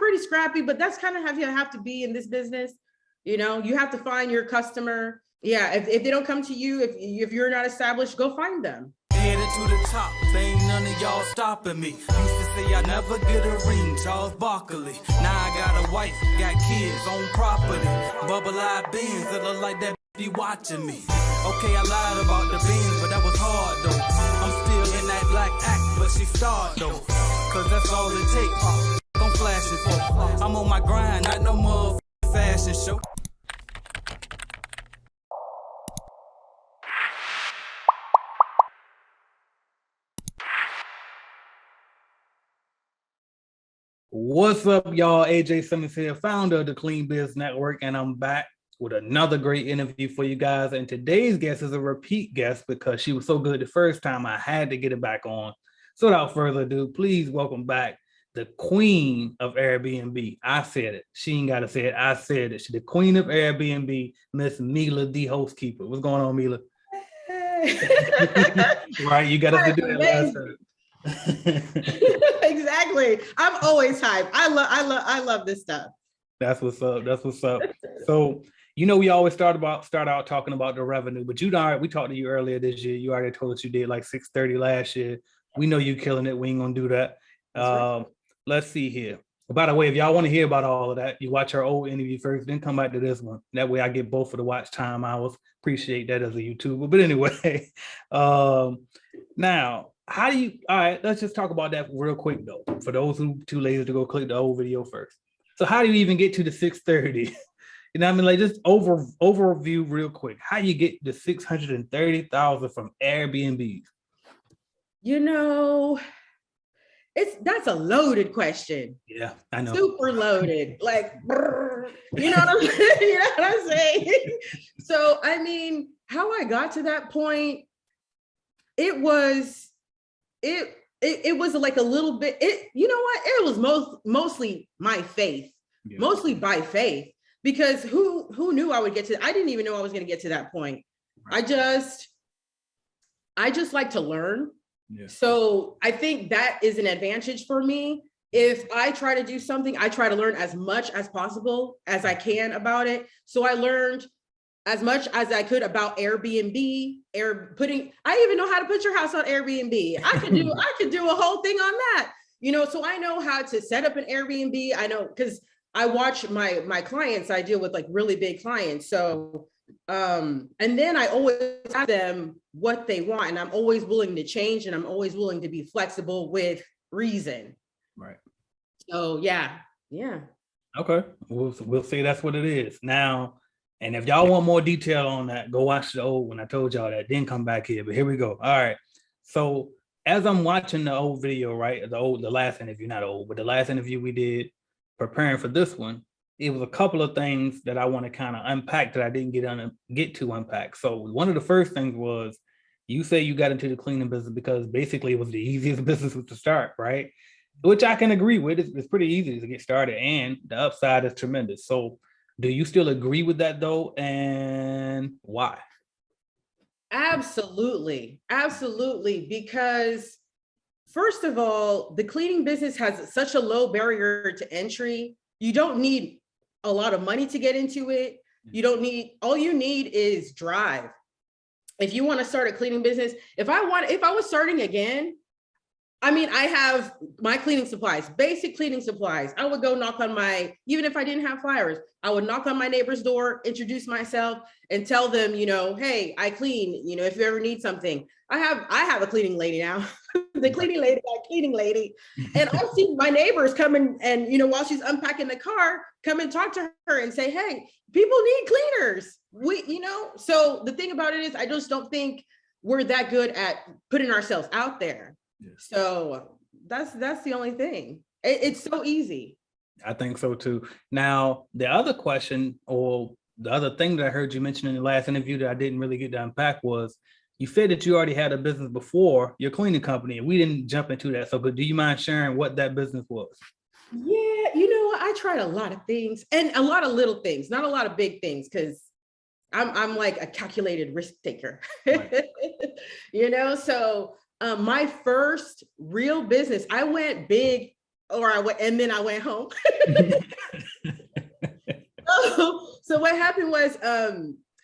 pretty scrappy, but that's kind of how you have to be in this business. You know, you have to find your customer. Yeah, if they don't come to you, if you're not established, go find them. Headed to the top, ain't none of y'all stopping me. Used to say I never get a ring, Charles Barkley. Now I got a wife, got kids, own property. Bubble-eyed beans that look like that be watching me. Okay, I lied about the beans, but that was hard though. I'm still in that black act, but she starred though. Cause that's all it takes. I'm flashing for. I'm on my grind, not no more fashion show. What's up, y'all? AJ Simmons here, founder of the Clean Biz Network, and I'm back with another great interview for you guys. And today's guest is a repeat guest because she was so good the first time I had to get it back on. So without further ado, please welcome back the queen of Airbnb. I said it. She ain't got to say it. I said it. She's the queen of Airbnb, Miss Mila, the hostkeeper. What's going on, Mila? Hey. Right, you got us to do that last time. Exactly. I'm always hyped. I love this stuff. That's what's up. That's what's up. So, you know, we always start out talking about the revenue, but we talked to you earlier this year. You already told us you did like 630 last year. We know you killing it. We ain't gonna do that. Right. Let's see here. By the way, if y'all want to hear about all of that, you watch our old interview first, then come back to this one. That way I get both of the watch time hours. Appreciate that as a YouTuber. But anyway, now, how do you, all right, let's just talk about that real quick though, for those who too lazy to go click the old video first. So how do you even get to the 630? You know what I mean? Like just overview real quick. How you get the 630,000 from Airbnb? You know, that's a loaded question. Yeah, I know. Super loaded. Like, you know what I'm saying? You know what I'm saying? So, I mean, how I got to that point, it was like a little bit, you know what? It was mostly my faith, mostly by faith, because who knew I would get to, I didn't even know I was going to get to that point. Right. I just like to learn. Yeah. So I think that is an advantage for me. If I try to do something, I try to learn as much as possible as I can about it. So I learned as much as I could about Airbnb, I even know how to put your house on Airbnb. I could do a whole thing on that. You know, so I know how to set up an Airbnb. I know, because I watch my clients, I deal with like really big clients. So, and then I always ask them what they want, and I'm always willing to change, and I'm always willing to be flexible with reason. Right. So yeah. Okay, we'll say that's what it is now. And if y'all want more detail on that, go watch the old one. I told y'all that, then come back here. But here we go. All right. So as I'm watching the old video, right, the last interview, not old, but the last interview we did, preparing for this one, it was a couple of things that I want to kind of unpack that I didn't get to unpack. So one of the first things was, you say you got into the cleaning business because basically it was the easiest business to start, right? Which I can agree with. It's pretty easy to get started, and the upside is tremendous. So do you still agree with that though, and why? Absolutely, because first of all, the cleaning business has such a low barrier to entry. You don't need a lot of money to get into it. All you need is drive. If you want to start a cleaning business, if I was starting again, I mean, I have my cleaning supplies, basic cleaning supplies. I would go knock on even if I didn't have flyers, I would knock on my neighbor's door, introduce myself, and tell them, you know, hey, I clean, you know, if you ever need something. I have a cleaning lady now, the cleaning lady. And I've seen my neighbors come in and, you know, while she's unpacking the car, come and talk to her and say, hey, people need cleaners. So the thing about it is, I just don't think we're that good at putting ourselves out there. Yes. So that's the only thing. It's so easy. I think so too. Now, the other question, or the other thing that I heard you mention in the last interview that I didn't really get to unpack, was you said that you already had a business before your cleaning company, and we didn't jump into that. So, but do you mind sharing what that business was? Yeah, you know what? I tried a lot of things, and a lot of little things, not a lot of big things, because I'm like a calculated risk taker. Right. You know, so my first real business, I went big or I went, and then I went home. So what happened was,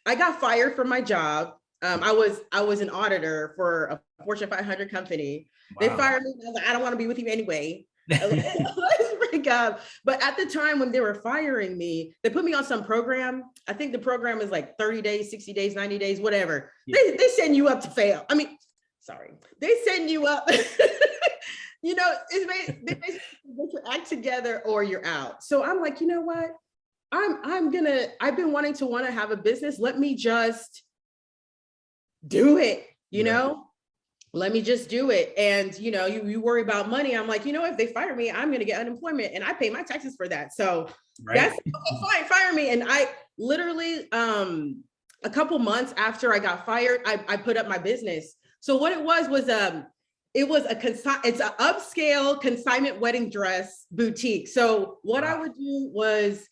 I got fired from my job. I was an auditor for a Fortune 500 company. Wow. They fired me. I was like, I don't want to be with you anyway. Let's break up. But at the time when they were firing me, they put me on some program. I think the program is like 30 days, 60 days, 90 days, whatever. Yeah. They send you up to fail. I mean, sorry, they send you up. You know, they basically get your act together or you're out. So I'm like, you know what? I've been wanting to have a business. Let me just do it, you know? Let me just do it. And, you know, you worry about money. I'm like, you know, if they fire me, I'm going to get unemployment and I pay my taxes for that. So that's okay, fine, fire me. And I literally, a couple months after I got fired, I put up my business. So what it was it's an upscale consignment wedding dress boutique. So what I would do was,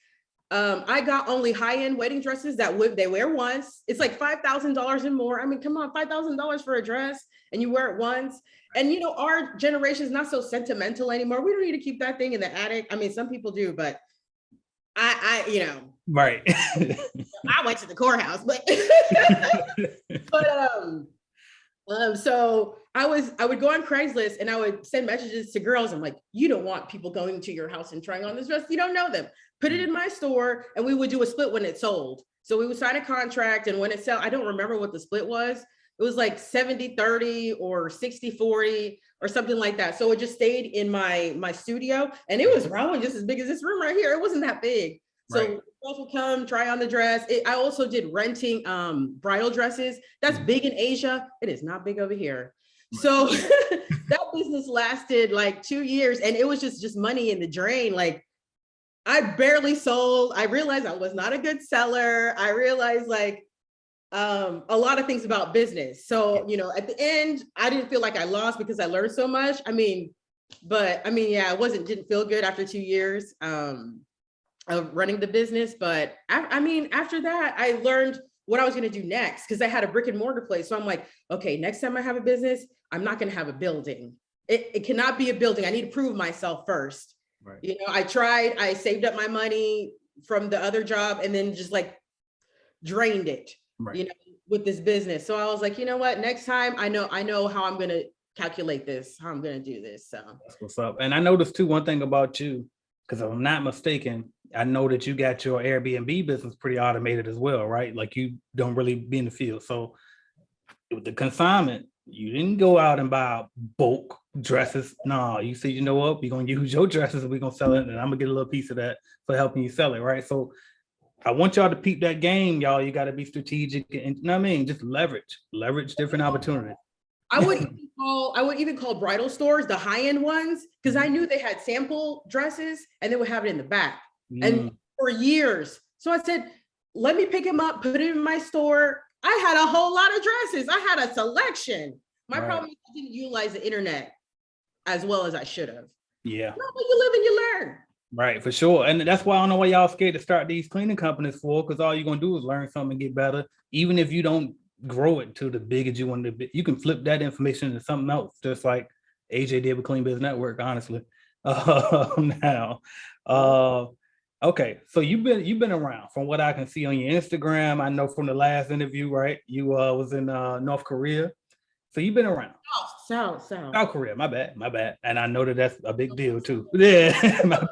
I got only high-end wedding dresses that they wear once. It's like $5,000 and more. I mean, come on, $5,000 for a dress and you wear it once. And you know, our generation is not so sentimental anymore. We don't need to keep that thing in the attic. I mean, some people do, but I you know. Right. I went to the courthouse, but so I would go on Craigslist and I would send messages to girls. I'm like, you don't want people going to your house and trying on this dress. You don't know them. Put it in my store and we would do a split when it sold. So we would sign a contract and when it sell, I don't remember what the split was. It was like 70-30 or 60-40 or something like that. So it just stayed in my studio and it was probably just as big as this room right here. It wasn't that big. So girls would come try on the dress. I also did renting bridal dresses. That's big in Asia. It is not big over here. So that business lasted like 2 years and it was just money in the drain. Like I barely sold. I realized I was not a good seller. I realized like a lot of things about business. So, you know, at the end, I didn't feel like I lost because I learned so much. Yeah, it didn't feel good after 2 years of running the business. But after that, I learned what I was going to do next because I had a brick and mortar place. So I'm like, okay, next time I have a business, I'm not going to have a building. It cannot be a building. I need to prove myself first. Right. You know, I saved up my money from the other job and then just like drained it, you know, with this business. So I was like, you know what, next time I know how I'm going to calculate this, how I'm going to do this. So that's what's up. And I noticed too, one thing about you, because if I'm not mistaken, I know that you got your Airbnb business pretty automated as well, right? Like you don't really be in the field. So with the consignment, you didn't go out and buy bulk dresses. No, you said, you know what, we're going to use your dresses and we're going to sell it. And I'm going to get a little piece of that for helping you sell it, right? So I want y'all to peep that game, y'all. You got to be strategic and, you know what I mean? Just leverage different opportunities. I would even call bridal stores the high-end ones because I knew they had sample dresses and they would have it in the back. And for years. So I said, let me pick them up, put it in my store. I had a whole lot of dresses. I had a selection. My problem is I didn't utilize the internet as well as I should have. Yeah. No, but you live and you learn. Right, for sure. And that's why I don't know why y'all scared to start these cleaning companies for, because all you're going to do is learn something and get better. Even if you don't grow it to the big as you want to be, you can flip that information into something else, just like AJ did with Clean Biz Network, honestly. Okay, so you've been around from what I can see on your Instagram. I know from the last interview, right? You was in North Korea. So you've been around. South Korea, my bad. And I know that's a big deal too. Yeah, my bad.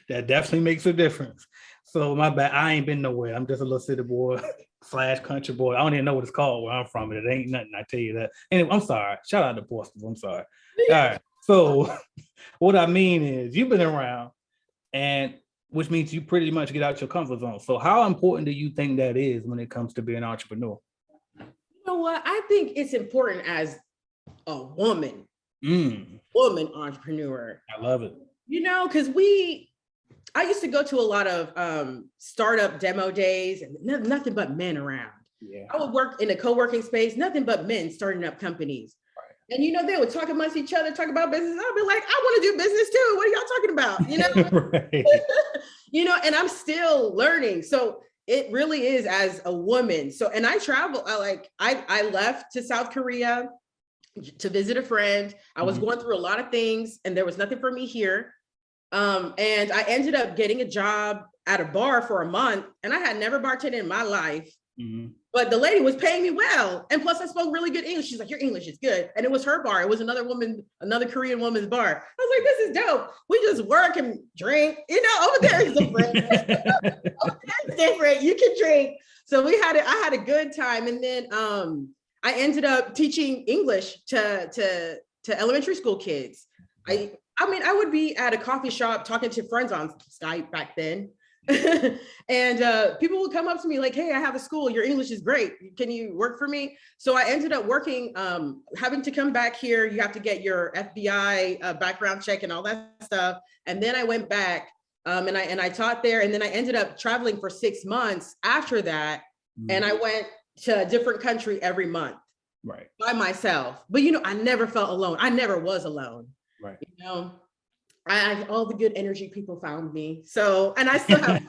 That definitely makes a difference. So my bad, I ain't been nowhere. I'm just a little city boy / country boy. I don't even know what it's called where I'm from. It ain't nothing, I tell you that. Anyway, I'm sorry. Shout out to Boston. I'm sorry. All right. So what I mean is you've been around, and which means you pretty much get out your comfort zone. So how important do you think that is when it comes to being an entrepreneur? You know what? I think it's important as a woman entrepreneur. I love it. You know, because I used to go to a lot of startup demo days and nothing but men around. Yeah. I would work in a co-working space, nothing but men starting up companies. And, you know, they would talk amongst each other, talk about business. I'll be like, I want to do business too. What are y'all talking about? You know, right. You know, and I'm still learning. So it really is as a woman. So, and I travel, I left to South Korea to visit a friend. I was going through a lot of things and there was nothing for me here. And I ended up getting a job at a bar for a month, and I had never bartended in my life. But the lady was paying me well. And plus I spoke really good English. She's like, your English is good. And it was her bar. It was another Korean woman's bar. I was like, this is dope. We just work and drink. You know, over there is different. Over there is different. You can drink. So I had a good time. And then I ended up teaching English to elementary school kids. I mean, I would be at a coffee shop talking to friends on Skype back then. And people would come up to me like, hey, I have a school. Your English is great. Can you work for me? So I ended up working, having to come back here. You have to get your FBI background check and all that stuff. And then I went back and I taught there. And then I ended up traveling for 6 months after that. And I went to a different country every month by myself. But, you know, I never felt alone. I never was alone. Right. You know, all the good energy people found me. So, and I still have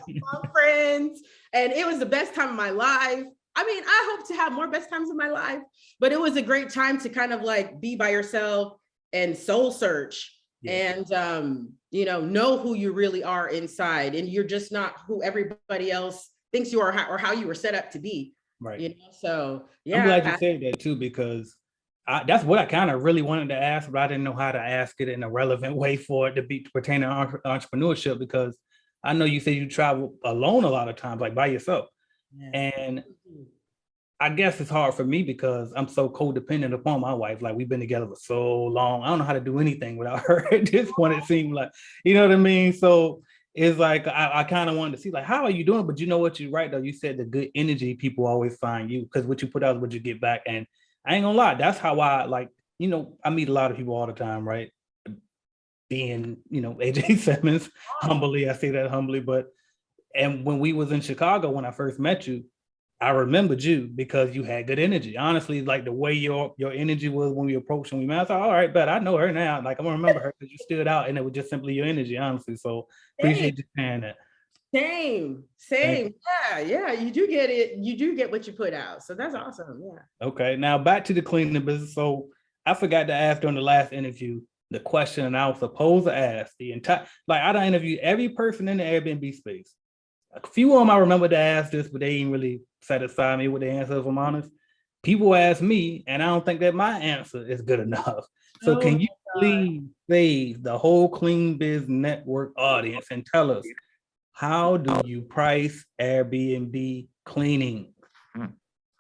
friends, and it was the best time of my life. I mean, I hope to have more best times of my life, but it was a great time to kind of like be by yourself and soul search and, you know who you really are inside. And you're just not who everybody else thinks you are or how you were set up to be. Right. You know, so yeah. I'm glad you said that too, because that's what I kind of really wanted to ask, but I didn't know how to ask it in a relevant way for it to be pertaining to entrepreneurship, because I know you say you travel alone a lot of times, like by yourself. And I guess it's hard for me because I'm so codependent upon my wife. Like, we've been together for so long. I don't know how to do anything without her at this point, it seemed like, you know what I mean? So it's like, I kind of wanted to see, like, how are you doing? But you know what, you're right though. You said the good energy, people always find you, because what you put out is what you get back. And I ain't gonna lie, that's how I, like, you know, I meet a lot of people all the time, right? Being, you know, AJ Simmons, humbly, I say that humbly, and when we was in Chicago, when I first met you, I remembered you because you had good energy. Honestly, like the way your energy was when we approached and we met, I thought, all right, but I know her now. Like, I'm gonna remember her because you stood out, and it was just simply your energy, honestly. So appreciate you saying that. Same. Yeah, you do get it. You do get what you put out. So that's awesome. Yeah. Okay, now back to the cleaning business. So I forgot to ask during the last interview the question I was supposed to ask the entire, like, I done interviewed every person in the Airbnb space. A few of them I remember to ask this, but they didn't really satisfy me with the answer, if I'm honest. People ask me, and I don't think that my answer is good enough. So can you please save the whole Clean Biz Network audience and tell us, how do you price Airbnb cleaning?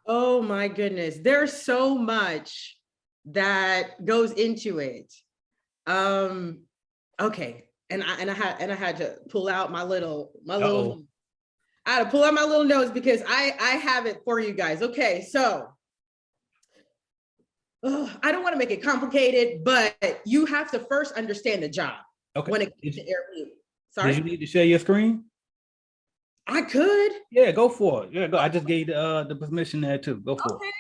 Oh my goodness, there's so much that goes into it. Okay, and I had to pull out my little I had to pull out my little notes because I have it for you guys. Okay, so I don't want to make it complicated, but you have to first understand the job. Okay. When it comes to Airbnb. Sorry. Did you need to share your screen? I could. Yeah, go for it. Yeah, go. I just gave the permission there too. Go for it.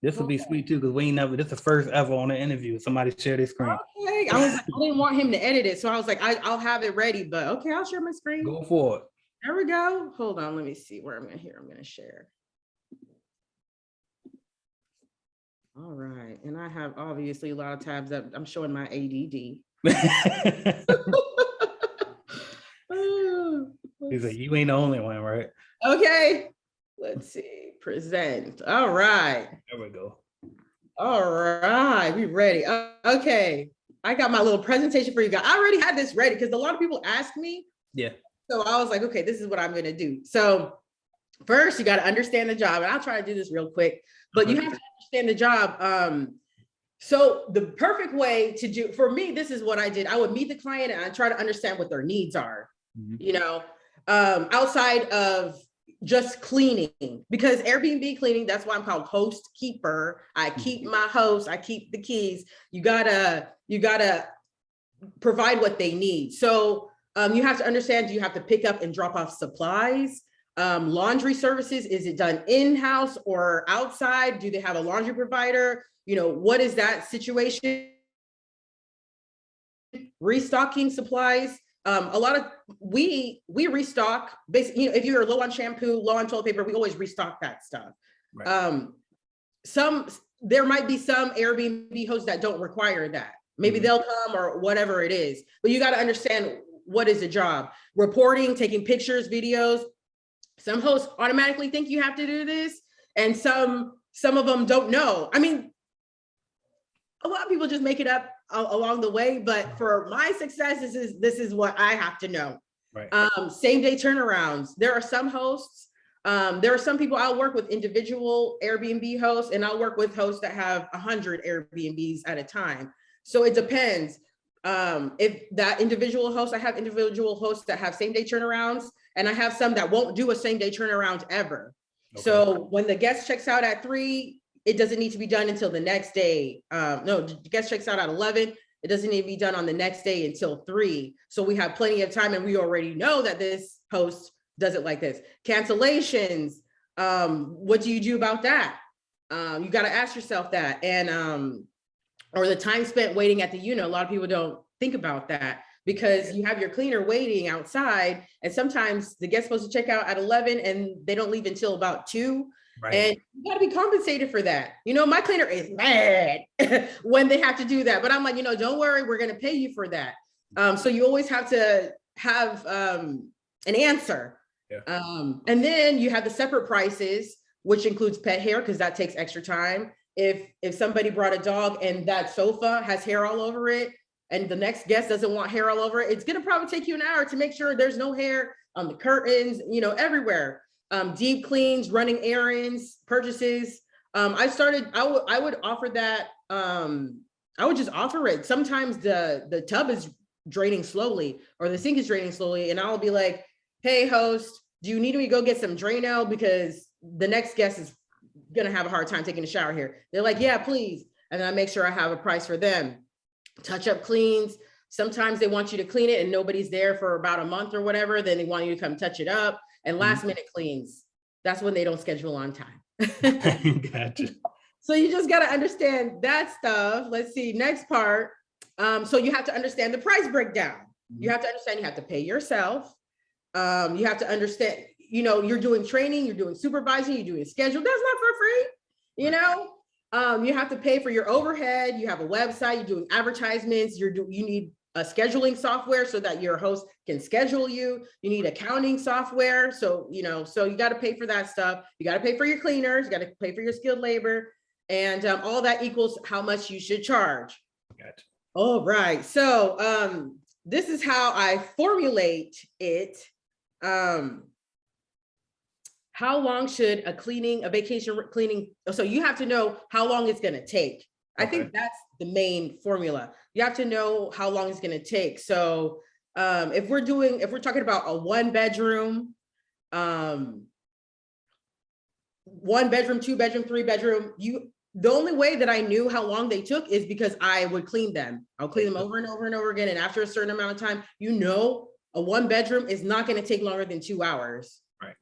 This will be sweet too, because we ain't never. This is the first ever on an interview. Somebody share their screen. Okay. I didn't want him to edit it, so I was like, I'll have it ready. But okay, I'll share my screen. Go for it. There we go. Hold on. Let me see where I'm gonna share. All right, and I have obviously a lot of tabs that I'm showing my ADD. He's like, you ain't the only one, right? Okay, let's see. Present. All right. There we go. All right, we ready. Okay, I got my little presentation for you guys. I already had this ready because a lot of people ask me. Yeah. So I was like, okay, this is what I'm gonna do. So first, you got to understand the job, and I'll try to do this real quick. But you have to understand the job. So the perfect way to do, for me, this is what I did. I would meet the client and I try to understand what their needs are, you know, outside of just cleaning, because Airbnb cleaning, that's why I'm called host keeper. I keep my host, I keep the keys. You gotta provide what they need. So you have to understand, you have to pick up and drop off supplies. Laundry services, is it done in-house or outside? Do they have a laundry provider? You know, what is that situation? Restocking supplies. A lot of, we restock, basically, you know, if you're low on shampoo, low on toilet paper, we always restock that stuff. Right. there might be some Airbnb hosts that don't require that. Maybe they'll come or whatever it is, but you got to understand what is the job. Reporting, taking pictures, videos. Some hosts automatically think you have to do this, and some of them don't know. I mean, a lot of people just make it up along the way, but for my success, this is what I have to know. Right. Same day turnarounds. There are some hosts, there are some people I'll work with individual Airbnb hosts, and I'll work with hosts that have 100 Airbnbs at a time. So it depends. If that individual host, I have individual hosts that have same day turnarounds, and I have some that won't do a same day turnaround ever. Okay. So when the guest checks out at 3, it doesn't need to be done until the next day. No, the guest checks out at 11. It doesn't need to be done on the next day until 3. So we have plenty of time, and we already know that this host does it like this. Cancellations, what do you do about that? You got to ask yourself that. And or the time spent waiting at the unit. A lot of people don't think about that, because you have your cleaner waiting outside, and sometimes the guest's supposed to check out at 11 and they don't leave until about 2. Right. And you got to be compensated for that. You know, my cleaner is mad when they have to do that, but I'm like, don't worry, we're going to pay you for that. So you always have to have an answer. Yeah. And then you have the separate prices, which includes pet hair, because that takes extra time. If somebody brought a dog and that sofa has hair all over it, and the next guest doesn't want hair all over it, it's going to probably take you an hour to make sure there's no hair on the curtains, everywhere. Deep cleans, running errands, purchases. I would offer that. I would just offer it. Sometimes the tub is draining slowly, or the sink is draining slowly, and I'll be like, hey host, do you need me to go get some Drano, because the next guest is gonna have a hard time taking a shower here? They're like, yeah, please. And then I make sure I have a price for them. Touch up cleans. Sometimes they want you to clean it and nobody's there for about a month or whatever. Then they want you to come touch it up. And last minute cleans. That's when they don't schedule on time. Gotcha. So you just got to understand that stuff. Let's see, next part. So you have to understand the price breakdown. You have to understand you have to pay yourself. You have to understand, you're doing training, you're doing supervising, you're doing schedule. That's not for free, you have to pay for your overhead. You have a website, you're doing advertisements, you need a scheduling software so that your host can schedule you. You need accounting software. So, so you got to pay for that stuff. You got to pay for your cleaners, you got to pay for your skilled labor, and all that equals how much you should charge. Gotcha. All right. So this is how I formulate it. How long should a vacation cleaning? So you have to know how long it's going to take. Okay. I think that's the main formula. You have to know how long it's going to take. So if we're talking about a 1-bedroom, 1-bedroom, 2-bedroom, 3-bedroom, the only way that I knew how long they took is because I would clean them. I'll clean them over and over and over again. And after a certain amount of time, a 1-bedroom is not going to take longer than 2 hours. Right.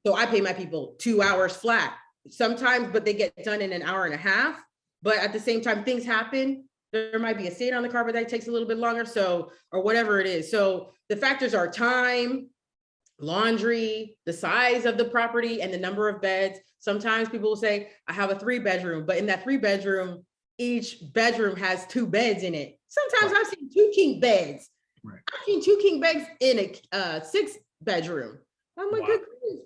So I pay my people 2 hours flat sometimes, but they get done in an hour and a half. But at the same time, things happen. There might be a stain on the carpet that takes a little bit longer. So, or whatever it is. So the factors are time, laundry, the size of the property, and the number of beds. Sometimes people will say, I have a 3-bedroom, but in that 3-bedroom, each bedroom has 2 beds in it. Sometimes I've seen 2 king beds. Right. I've seen 2 king beds in a 6-bedroom. I'm like, good grief.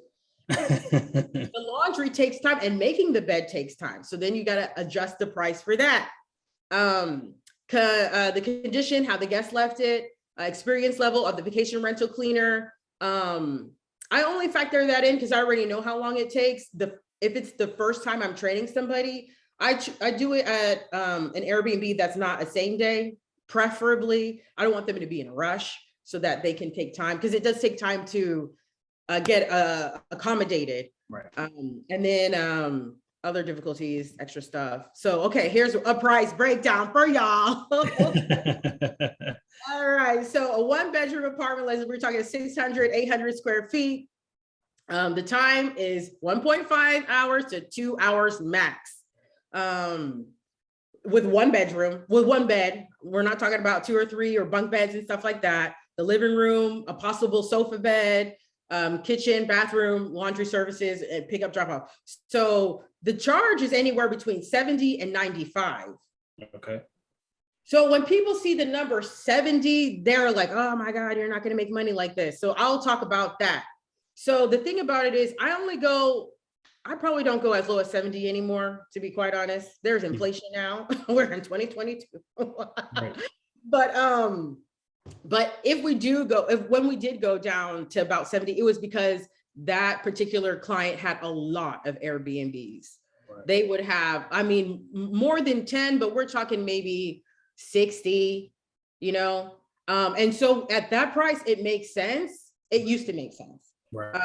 The laundry takes time, and making the bed takes time. So then you got to adjust the price for that. The condition, how the guest left it, experience level of the vacation rental cleaner. I only factor that in because I already know how long it takes. If it's the first time I'm training somebody, I do it at an Airbnb that's not a same day, preferably. I don't want them to be in a rush so that they can take time, because it does take time to get accommodated. Right. And then other difficulties, extra stuff. So, okay, here's a price breakdown for y'all. All right, so a 1-bedroom apartment, we're talking 600, 800 square feet. The time is 1.5 hours to 2 hours max. With 1 bedroom, with 1 bed, we're not talking about 2 or 3 or bunk beds and stuff like that. The living room, a possible sofa bed, kitchen, bathroom, laundry services, and pick up, drop off. So the charge is anywhere between 70 and 95. Okay. So when people see the number 70, they're like, oh my God, you're not going to make money like this. So I'll talk about that. So the thing about it is I probably don't go as low as 70 anymore, to be quite honest. There's inflation now. We're in 2022. Right. But when we did go down to about 70, it was because that particular client had a lot of Airbnbs. Right. They would have, more than 10, but we're talking maybe 60, and so at that price, it makes sense. It used to make sense. Right.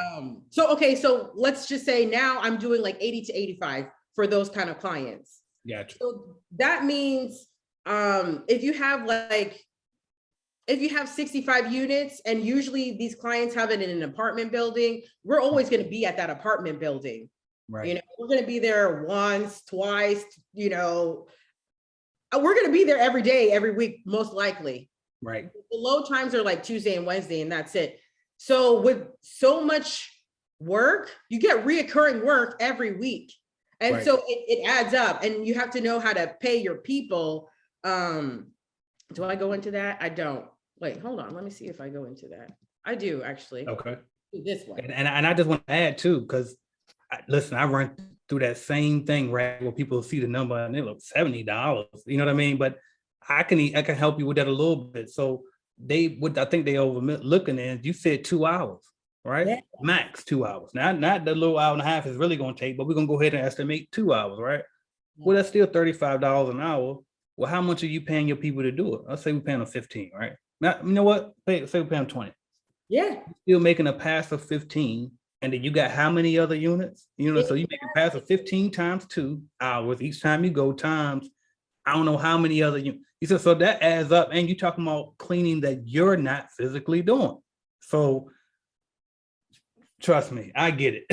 So let's just say now I'm doing like 80 to 85 for those kind of clients. Gotcha. So that means if you have 65 units, and usually these clients have it in an apartment building, we're always going to be at that apartment building. Right. We're going to be there once, twice, we're going to be there every day, every week, most likely. Right. The low times are like Tuesday and Wednesday, and that's it. So with so much work, you get reoccurring work every week. And right. So it adds up, and you have to know how to pay your people. Do I go into that? I don't. Wait, hold on. Let me see if I go into that. I do actually. Okay. This one. And I just want to add too, because listen, I run through that same thing, right? Where people see the number and they look $70, you know what I mean? But I can help you with that a little bit. So I think they overlooking it. You said 2 hours, right? Yeah. Max 2 hours. Not the little hour and a half is really going to take, but we're going to go ahead and estimate 2 hours, right? Yeah. Well, that's still $35 an hour. Well, how much are you paying your people to do it? I'll say we're paying them 15, right? Now, you know what? Say we're paying them 20. Yeah. You're still making a pass of 15. And then you got how many other units? So you make a pass of 15 times 2 hours each time you go times, I don't know how many other units. He said, so that adds up. And you're talking about cleaning that you're not physically doing. So trust me, I get it.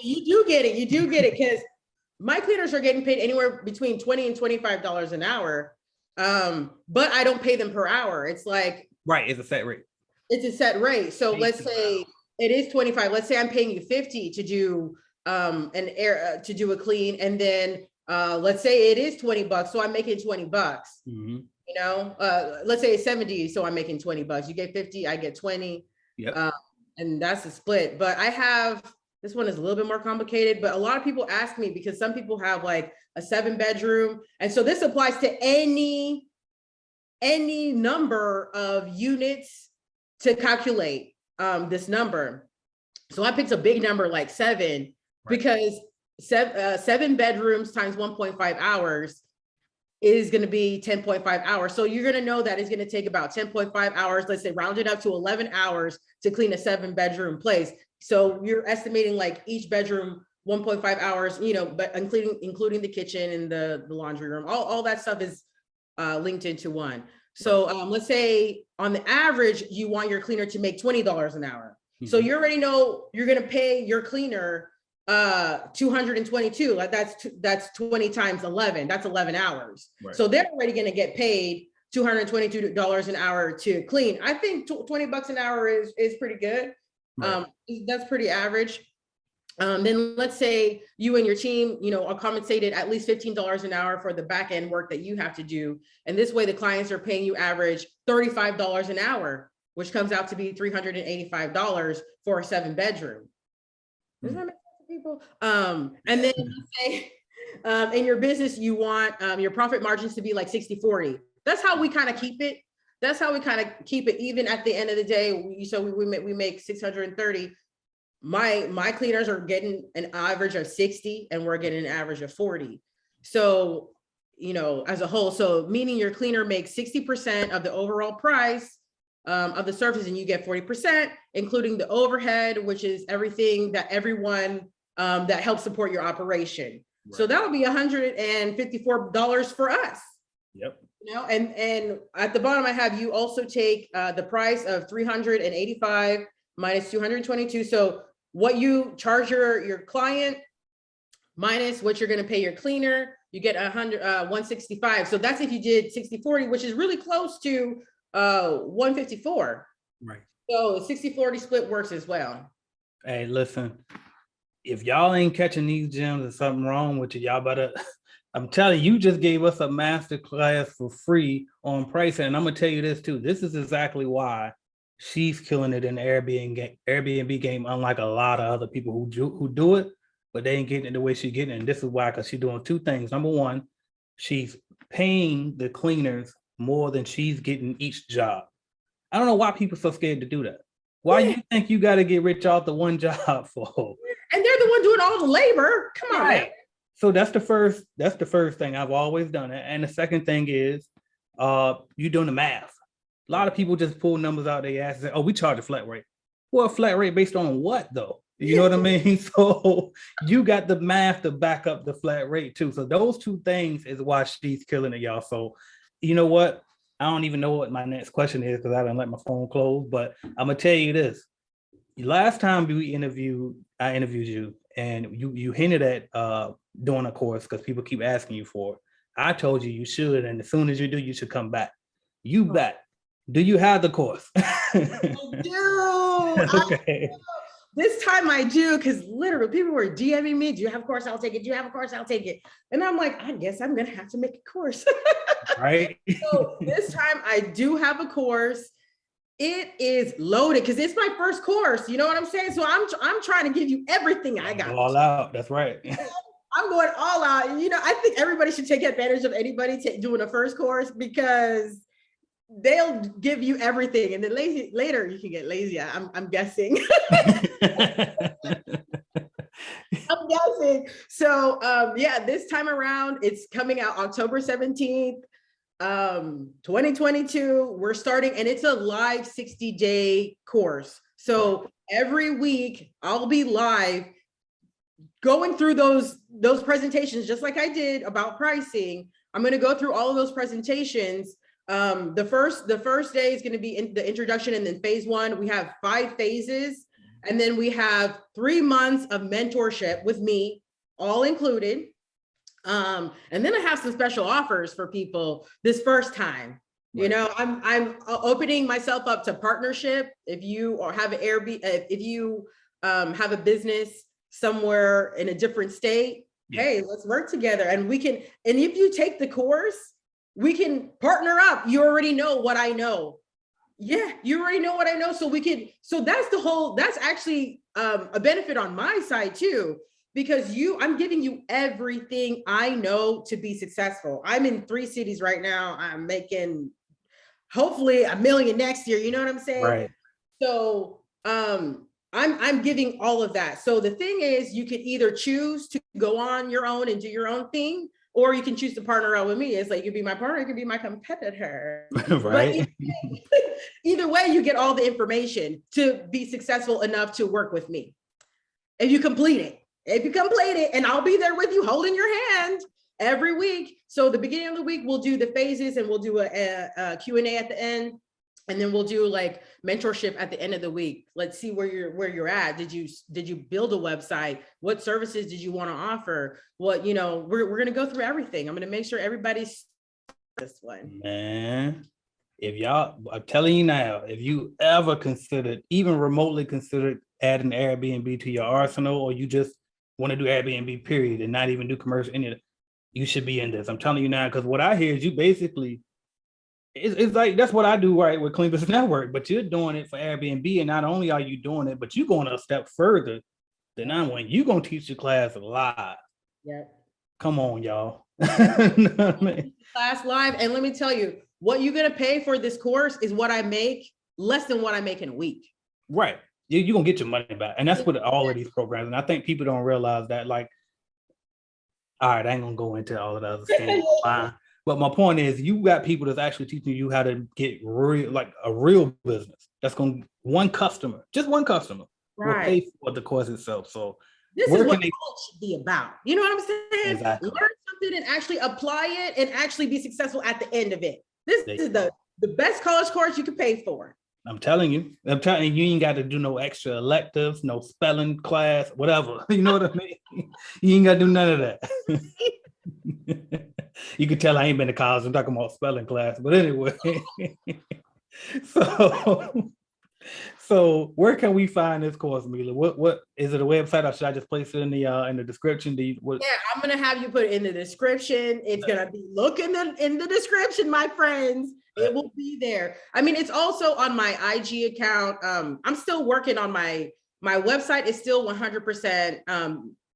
You do get it. You do get it, because my cleaners are getting paid anywhere between $20 and $25 an hour. But I don't pay them per hour. It's like, right. It's a set rate. It's a set rate. So let's say it is 25. Let's say I'm paying you 50 to do to do a clean. And then let's say it is $20. So I'm making $20. Mm-hmm. Let's say it's 70. So I'm making $20. You get 50, I get 20. Yep. And that's a split. But this one is a little bit more complicated, but a lot of people ask me, because some people have like a 7-bedroom. And so this applies to any number of units to calculate this number. So I picked a big number like 7, right, because 7 bedrooms times 1.5 hours is going to be 10.5 hours. So you're going to know that it's going to take about 10.5 hours, let's say round it up to 11 hours to clean a 7-bedroom place. So you're estimating like each bedroom 1.5 hours, but including the kitchen and the laundry room, all that stuff is linked into one. So let's say on the average, you want your cleaner to make $20 an hour. Mm-hmm. So you already know you're going to pay your cleaner 222. Like that's 20 times 11. That's 11 hours. Right. So they're already going to get paid $222 an hour to clean. I think $20 an hour is pretty good. Right. That's pretty average. Then let's say you and your team, are compensated at least $15 an hour for the back end work that you have to do. And this way the clients are paying you average $35 an hour, which comes out to be $385 for a 7-bedroom. Does that make sense to people? And then let's say in your business, you want your profit margins to be like 60-40. That's how we kind of keep it. That's how we kind of keep it even at the end of the day. We make 630. My cleaners are getting an average of 60 and we're getting an average of 40. So, as a whole, so meaning your cleaner makes 60% of the overall price of the service, and you get 40%, including the overhead, which is everything that everyone that helps support your operation. Right. So that would be $154 for us. Yep. And at the bottom I have, you also take the price of 385 minus 222. So what you charge your client minus what you're going to pay your cleaner, you get 165. So that's if you did 60-40, which is really close to 154. Right. So 60-40 split works as well. Hey, listen, if y'all ain't catching these gems, there's something wrong with you. Y'all better. I'm telling you, you just gave us a master class for free on pricing. And I'm gonna tell you this too. This is exactly why she's killing it in the Airbnb game, unlike a lot of other people who do it, but they ain't getting it the way she's getting it. And this is why, because she's doing two things. Number one, she's paying the cleaners more than she's getting each job. I don't know why people are so scared to do that. Why you think you got to get rich off the one job for? And they're the one doing all the labor. Come on, man. So that's the first thing. I've always done it. And the second thing is you doing the math. A lot of people just pull numbers out their ass and say, oh, we charge a flat rate. Well, a flat rate based on what though? You know what I mean? So you got the math to back up the flat rate too. So those two things is why she's killing it, y'all. So you know what? I don't even know what my next question is because I didn't let my phone close, but I'm gonna tell you this. Last time I interviewed you and you hinted at doing a course because people keep asking you for it. I told you should, and as soon as you do, you should come back. You bet. Do you have the course? I do. Okay. This time I do, because literally people were DMing me, do you have a course? I'll take it. Do you have a course? I'll take it. And I'm like, I guess I'm going to have to make a course. Right. So this time I do have a course. It is loaded because it's my first course. You know what I'm saying? So I'm trying to give you everything I got. All out. That's right. I'm going all out. You know, I think everybody should take advantage of anybody doing a first course because they'll give you everything. And then later you can get lazy. I'm guessing. I'm guessing. So yeah, this time around, it's coming out October 17th. 2022, we're starting, and it's a live 60-day course. So every week I'll be live going through those presentations, just like I did about pricing. I'm going to go through all of those presentations. The first day is going to be in the introduction, and then phase one, we have 5 phases, and then we have 3 months of mentorship with me, all included. And then I have some special offers for people this first time. Right. You know, I'm opening myself up to partnership. If you have an Airbnb, if you have a business somewhere in a different state, hey, let's work together. And we can, and if you take the course, we can partner up. You already know what I know. Yeah, you already know what I know. So that's actually a benefit on my side too. Because I'm giving you everything I know to be successful. I'm in 3 cities right now. I'm making hopefully $1 million next year. You know what I'm saying? Right. So I'm giving all of that. So the thing is, you could either choose to go on your own and do your own thing, or you can choose to partner up with me. It's like, you could be my partner, you could be my competitor. Right. Either way, you get all the information to be successful enough to work with me. If you complete it. If you complete it, and I'll be there with you holding your hand every week. So the beginning of the week, we'll do the phases, and we'll do a Q&A at the end. And then we'll do like mentorship at the end of the week. Let's see where you're at. Did you build a website? What services did you want to offer? What, you know, we're going to go through everything. I'm going to make sure everybody's this one. Man, I'm telling you now, if you ever considered, even remotely considered adding Airbnb to your arsenal, or you just want to do Airbnb period and not even do commercial, any of it, you should be in this. I'm telling you now, because what I hear is you basically, it's like, that's what I do right with Clean Business Network, but you're doing it for Airbnb, and not only are you doing it, but you're going a step further than I'm going. You're going to teach the class live. Yeah. Come on, y'all. Class live, and let me tell you, what you're going to pay for this course is what I make, less than what I make in a week. Right. You're going to get your money back. And that's what all of these programs, and I think people don't realize that, like, all right, I ain't going to go into all of the other things. Fine. But my point is, you got people that's actually teaching you how to get real, like a real business. That's going to, just one customer will pay for the course itself. So this is what college should be about. You know what I'm saying? Exactly. Learn something and actually apply it and actually be successful at the end of it. This is the best college course you can pay for. I'm telling you, you ain't got to do no extra electives, no spelling class, whatever. You know what I mean? You ain't got to do none of that. You can tell I ain't been to college. I'm talking about spelling class, but anyway. So where can we find this course, Mila? What is it, a website, or should I just place it in the description? Yeah, I'm gonna have you put it in the description. It's gonna be in the description, my friends. It will be there. I mean, it's also on my IG account. I'm still working on my website is still 100%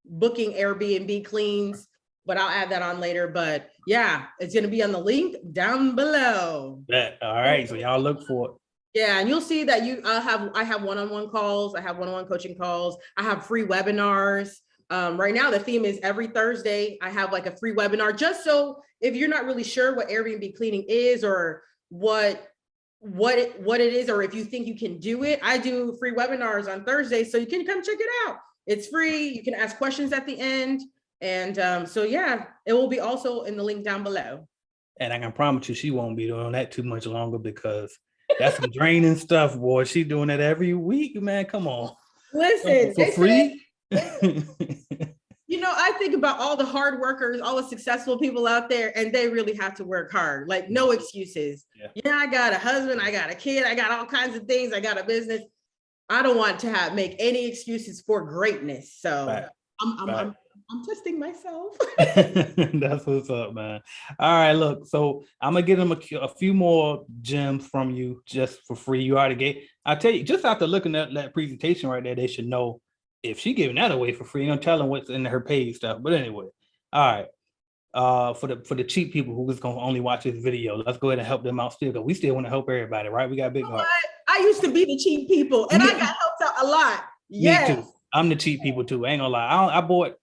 booking Airbnb cleans, but I'll add that on later. But yeah, it's gonna be on the link down below. All right, so y'all look for it. Yeah, and you'll see that I have one-on-one calls, I have one-on-one coaching calls, I have free webinars. Right now the theme is every Thursday I have like a free webinar, just so if you're not really sure what Airbnb cleaning is or what it is, or if you think you can do it, I do free webinars on Thursday, so you can come check it out. It's free. You can ask questions at the end, and so yeah, it will be also in the link down below. And I can promise you, she won't be doing that too much longer, because that's some draining stuff, boy. She doing it every week, man. Come on. Listen, for free. You know, I think about all the hard workers, all the successful people out there, and they really have to work hard. Like, no excuses. Yeah, I got a husband, I got a kid, I got all kinds of things, I got a business. I don't want to make any excuses for greatness. So right. I'm testing myself. That's what's up, man. All right, look, so I'm gonna give them a few more gems from you just for free. You already gave. I tell you, just after looking at that presentation right there, they should know if she giving that away for free. You don't tell them what's in her paid stuff. But anyway, all right. For the cheap people who was gonna only watch this video, let's go ahead and help them out still, because we still want to help everybody, right? We got big heart. I used to be the cheap people, and I got helped out a lot. Yes. Me too. I'm the cheap people too. I ain't gonna lie. I bought.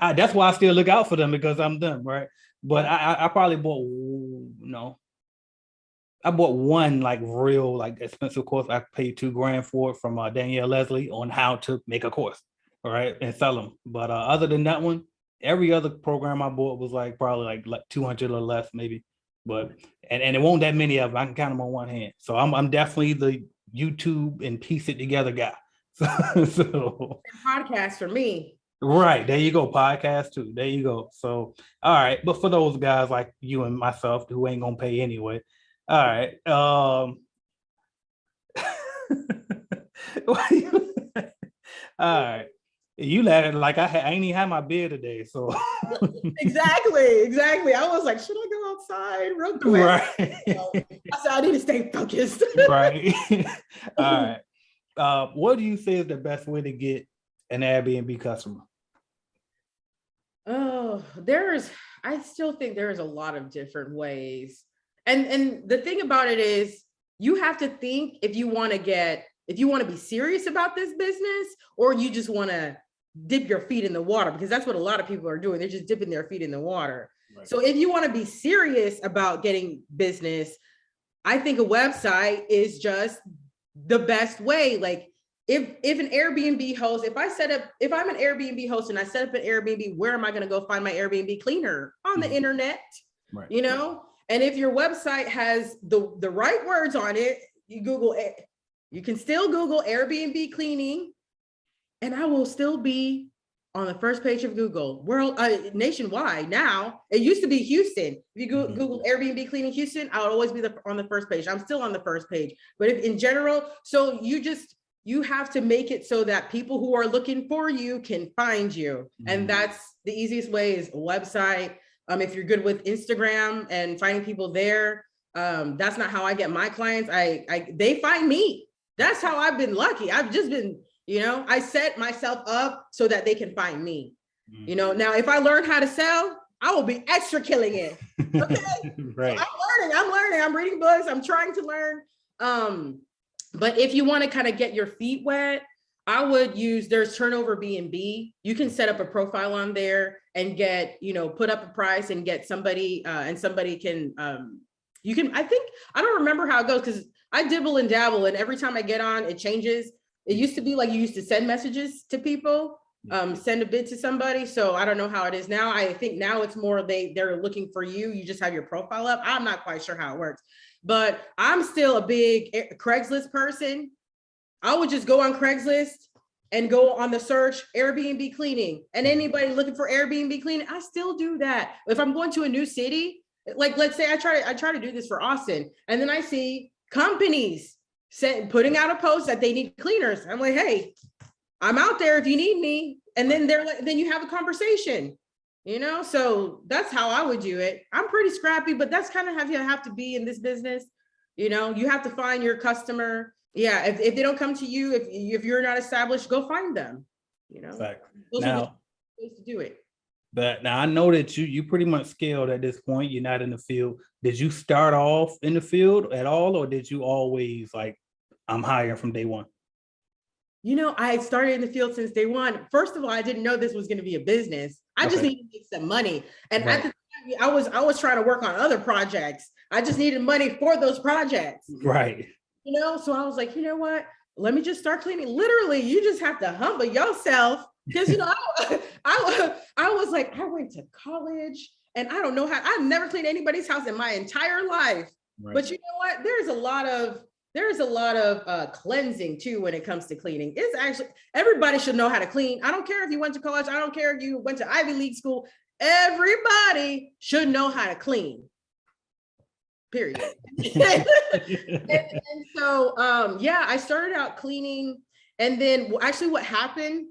That's why I still look out for them, because I'm them, right? But I probably bought I bought one like real like expensive course. I paid $2,000 for it from Danielle Leslie on how to make a course, all right, and sell them. But other than that one, every other program I bought was like probably like 200 or less maybe. But and it won't that many of them. I can count them on one hand. So I'm definitely the YouTube and piece it together guy. So podcast for me. Right, there you go. Podcast too. There you go. So, all right. But for those guys like you and myself who ain't gonna pay anyway, all right. All right. You laughing like I ain't even had my beer today. So exactly. I was like, should I go outside real quick? Right. I said I need to stay focused. Right. All right. What do you say is the best way to get an Airbnb customer? Oh, I still think there's a lot of different ways. And the thing about it is you have to think if you want to be serious about this business, or you just want to dip your feet in the water, because that's what a lot of people are doing. They're just dipping their feet in the water. Right. So if you want to be serious about getting business, I think a website is just the best way. Like, if an Airbnb host, if I'm an Airbnb host and I set up an Airbnb, where am I going to go find my Airbnb cleaner? On the internet, right. You know? And if your website has the right words on it, you can still Google Airbnb cleaning, and I will still be on the first page of Google nationwide. Now, it used to be Houston. If you Google Airbnb cleaning Houston, I would always be on the first page. I'm still on the first page, but if in general, so you have to make it so that people who are looking for you can find you. And that's the easiest way is a website. If you're good with Instagram and finding people there, that's not how I get my clients. They find me. That's how I've been lucky. I've just been, I set myself up so that they can find me. Now if I learn how to sell, I will be extra killing it. Okay. Right. So I'm learning. I'm reading books. I'm trying to learn. But if you want to kind of get your feet wet, I would there's Turnover B&B. You can set up a profile on there and get, put up a price and get somebody, and somebody can, I don't remember how it goes, because I dibble and dabble, and every time I get on, it changes. It used to be like you used to send messages to people, send a bid to somebody. So I don't know how it is now. I think now it's more they're looking for you. You just have your profile up. I'm not quite sure how it works, but I'm still a big Craigslist person. I would just go on Craigslist and go on the search Airbnb cleaning, and anybody looking for Airbnb cleaning, I still do that. If I'm going to a new city, like let's say I try to do this for Austin, and then I see companies putting out a post that they need cleaners. I'm like, hey, I'm out there if you need me. And then they're like, then you have a conversation, so that's how I would do it. I'm pretty scrappy, but that's kind of how you have to be in this business. You have to find your customer. Yeah. If they don't come to you, if you're not established, go find them, Fact. Those Now, are the ways to do it. but now I know that you pretty much scaled at this point. You're not in the field. Did you start off in the field at all, or did you always like, I'm hiring from day one? I started in the field since day one. First of all, I didn't know this was going to be a business. I just needed to make some money. And at the time, I was trying to work on other projects. I just needed money for those projects. Right. So I was like, you know what? Let me just start cleaning. Literally, you just have to humble yourself. Because, I was like, I went to college and I don't know how, I've never cleaned anybody's house in my entire life. Right. But you know what? There's a lot of cleansing too when it comes to cleaning. It's actually, everybody should know how to clean. I don't care if you went to college. I don't care if you went to Ivy League school. Everybody should know how to clean. Period. and so, I started out cleaning. And then actually what happened,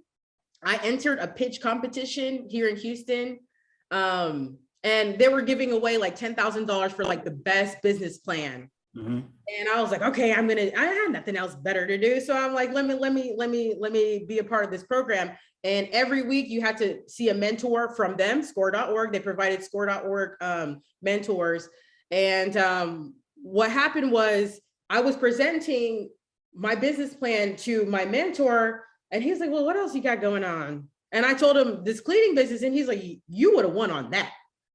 I entered a pitch competition here in Houston. And they were giving away like $10,000 for like the best business plan. Mm-hmm. And I was like, okay, I had nothing else better to do. So I'm like, let me be a part of this program. And every week you had to see a mentor from them, score.org. They provided score.org mentors. And what happened was I was presenting my business plan to my mentor, and he's like, well, what else you got going on? And I told him this cleaning business, and he's like, you would have won on that.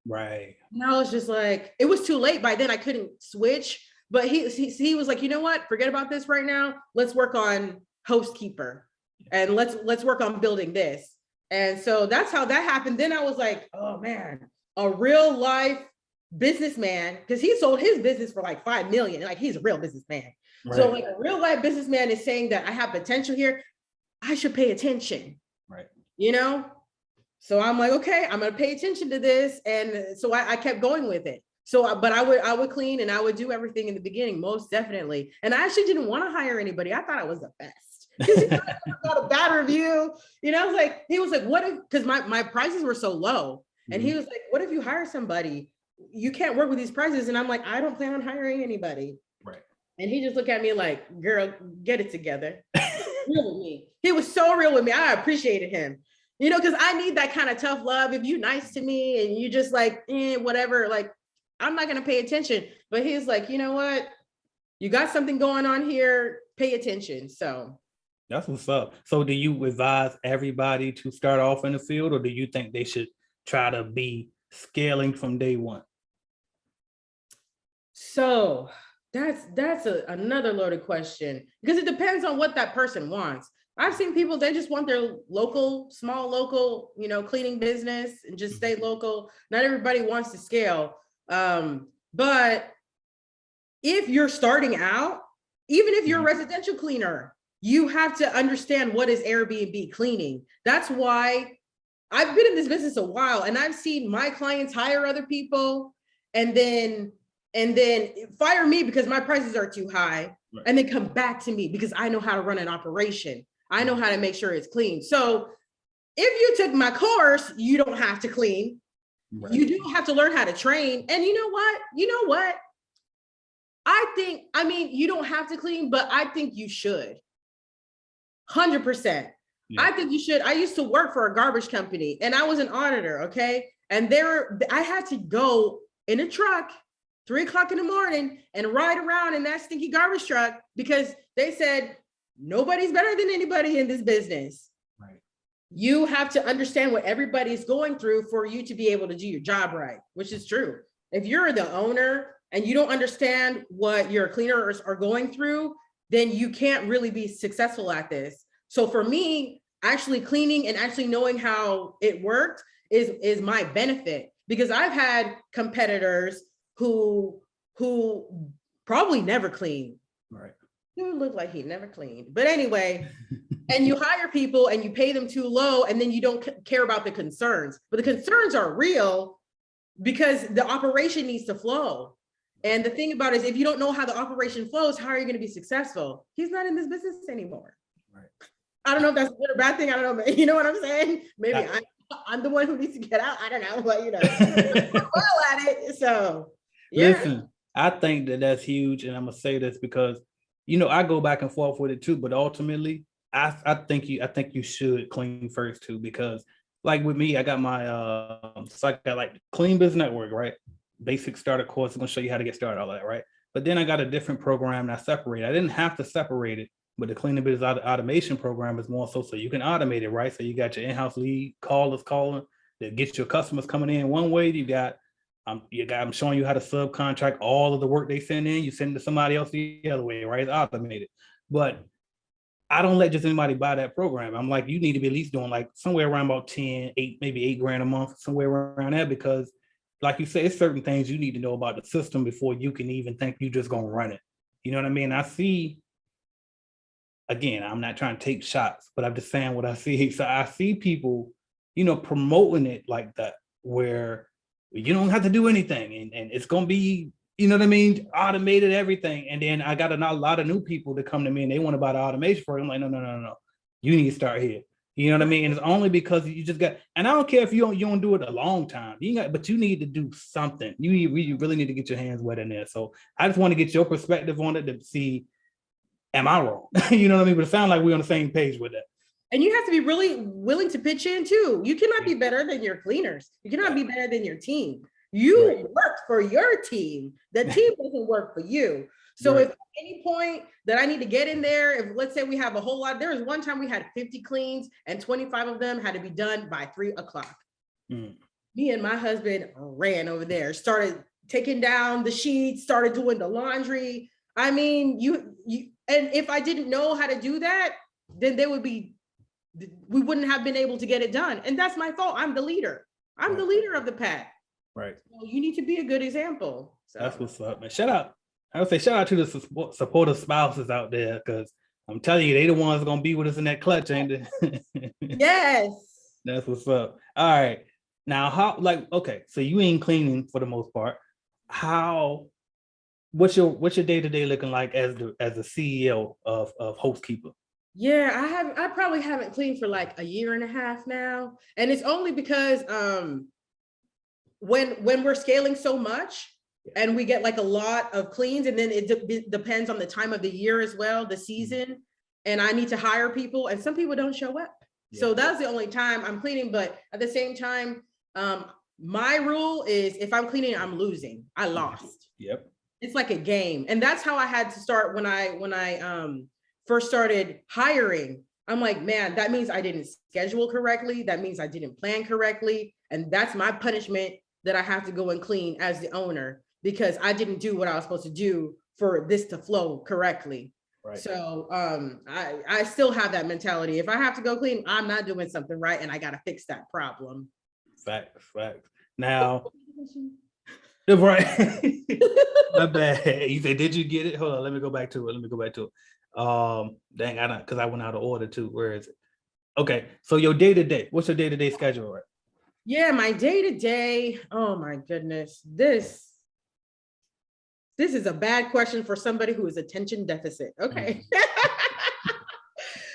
Right. And I was just like, it was too late by then. I couldn't switch. But he was like, you know what? Forget about this right now. Let's work on housekeeper, and let's work on building this. And so that's how that happened. Then I was like, oh man, a real life businessman, because he sold his business for like 5 million. Like, he's a real businessman. Right. So like a real life businessman is saying that I have potential here. I should pay attention. Right. So I'm like, okay, I'm going to pay attention to this. And so I kept going with it. So, but I would clean and I would do everything in the beginning, most definitely. And I actually didn't want to hire anybody. I thought I was the best. Because I got a bad review. I was like, he was like, what if, because my prices were so low. And he was like, what if you hire somebody? You can't work with these prices. And I'm like, I don't plan on hiring anybody. Right. And he just looked at me like, girl, get it together. Real with me. He was so real with me. I appreciated him. Because I need that kind of tough love. If you nice to me and you just like, whatever, like, I'm not going to pay attention. But he's like, you know what? You got something going on here. Pay attention. So that's what's up. So do you advise everybody to start off in the field, or do you think they should try to be scaling from day one? So that's another loaded question, because it depends on what that person wants. I've seen people, they just want their small local, cleaning business and just stay local. Not everybody wants to scale. But if you're starting out, even if you're a residential cleaner, you have to understand what is Airbnb cleaning. That's why I've been in this business a while, and I've seen my clients hire other people and then fire me because my prices are too high, right, and then come back to me because I know how to run an operation. I know how to make sure it's clean. So if you took my course, you don't have to clean. Right. You do have to learn how to train. And you know what? You don't have to clean, but I think you should. 100%. Yeah. I think you should. I used to work for a garbage company and I was an auditor. Okay. And I had to go in a truck 3:00 in the morning and ride around in that stinky garbage truck because they said, nobody's better than anybody in this business. Right. You have to understand what everybody's going through for you to be able to do your job right, which is true. If you're the owner and you don't understand what your cleaners are going through, then you can't really be successful at this. So for me, actually cleaning and actually knowing how it worked is my benefit, because I've had competitors who probably never clean. Right. Dude looked like he never cleaned. But anyway, and you hire people and you pay them too low, and then you don't care about the concerns. But the concerns are real because the operation needs to flow. And the thing about it is, if you don't know how the operation flows, how are you going to be successful? He's not in this business anymore. Right. I don't know if that's a good or bad thing. I don't know. You know what I'm saying? Maybe I'm the one who needs to get out. I don't know, but you know, I'm well at it. So yeah. Listen, I think that's huge, and I'm gonna say this because I go back and forth with it too, but ultimately, I think you should clean first too, because like with me, I got my so I got like Clean Business Network, right? Basic starter course. I'm gonna show you how to get started, all that, right? But then I got a different program that I separated. I didn't have to separate it, but the Cleaning Business Automation program is more so you can automate it, right? So you got your in-house lead callers calling that gets your customers coming in one way. I'm showing you how to subcontract all of the work they send in. You send it to somebody else the other way, right? It's automated. But I don't let just anybody buy that program. I'm like, you need to be at least doing like somewhere around about 10, 8, maybe $8,000 a month, somewhere around there, because like you say, it's certain things you need to know about the system before you can even think you're just gonna run it. You know what I mean? I see, again, I'm not trying to take shots, but I'm just saying what I see. So I see people, promoting it like that, where you don't have to do anything and it's going to be, you know what I mean, automated everything. And then I got a lot of new people that come to me and they want to buy the automation for it. I'm like, no. You need to start here. You know what I mean? And it's only because you just got, and I don't care if you don't do it a long time, but you need to do something. You really need to get your hands wet in there. So I just want to get your perspective on it to see, am I wrong? You know what I mean? But it sounds like we're on the same page with that. And you have to be really willing to pitch in too. You cannot be better than your cleaners. You cannot be better than your team. You work for your team. The team doesn't work for you. So if at any point that I need to get in there, if let's say we have a whole lot, there was one time we had 50 cleans and 25 of them had to be done by 3:00. Me and my husband ran over there, started taking down the sheets, started doing the laundry. I mean, and if I didn't know how to do that, then we wouldn't have been able to get it done. And that's my fault. I'm the leader. I'm the leader of the pack. Right. So you need to be a good example. So. That's what's up, man. I would say shout out to the supportive spouses out there, because I'm telling you, they the ones going to be with us in that clutch, ain't they? Yes. That's what's up. All right. Now, okay, so you ain't cleaning for the most part. What's your day-to-day looking like as the CEO of Hostkeeper? Yeah, I probably haven't cleaned for like 1.5 years now. And it's only because when we're scaling so much and we get like a lot of cleans, and then it depends on the time of the year as well, the season, and I need to hire people and some people don't show up. Yeah. So that's the only time I'm cleaning. But at the same time, my rule is if I'm cleaning, I'm losing. I lost. Yep. It's like a game. And that's how I had to start when I first started hiring. I'm like, man, that means I didn't schedule correctly. That means I didn't plan correctly. And that's my punishment, that I have to go and clean as the owner, because I didn't do what I was supposed to do for this to flow correctly. Right. So I still have that mentality. If I have to go clean, I'm not doing something right, and I got to fix that problem. Facts. Now, right. My bad. You said, did you get it? Hold on, let me go back to it. Dang, because I went out of order too. Where is it? Okay, so your day-to-day, what's your day-to-day schedule, right? Yeah, my day-to-day, oh my goodness, this is a bad question for somebody who is attention deficit. Okay.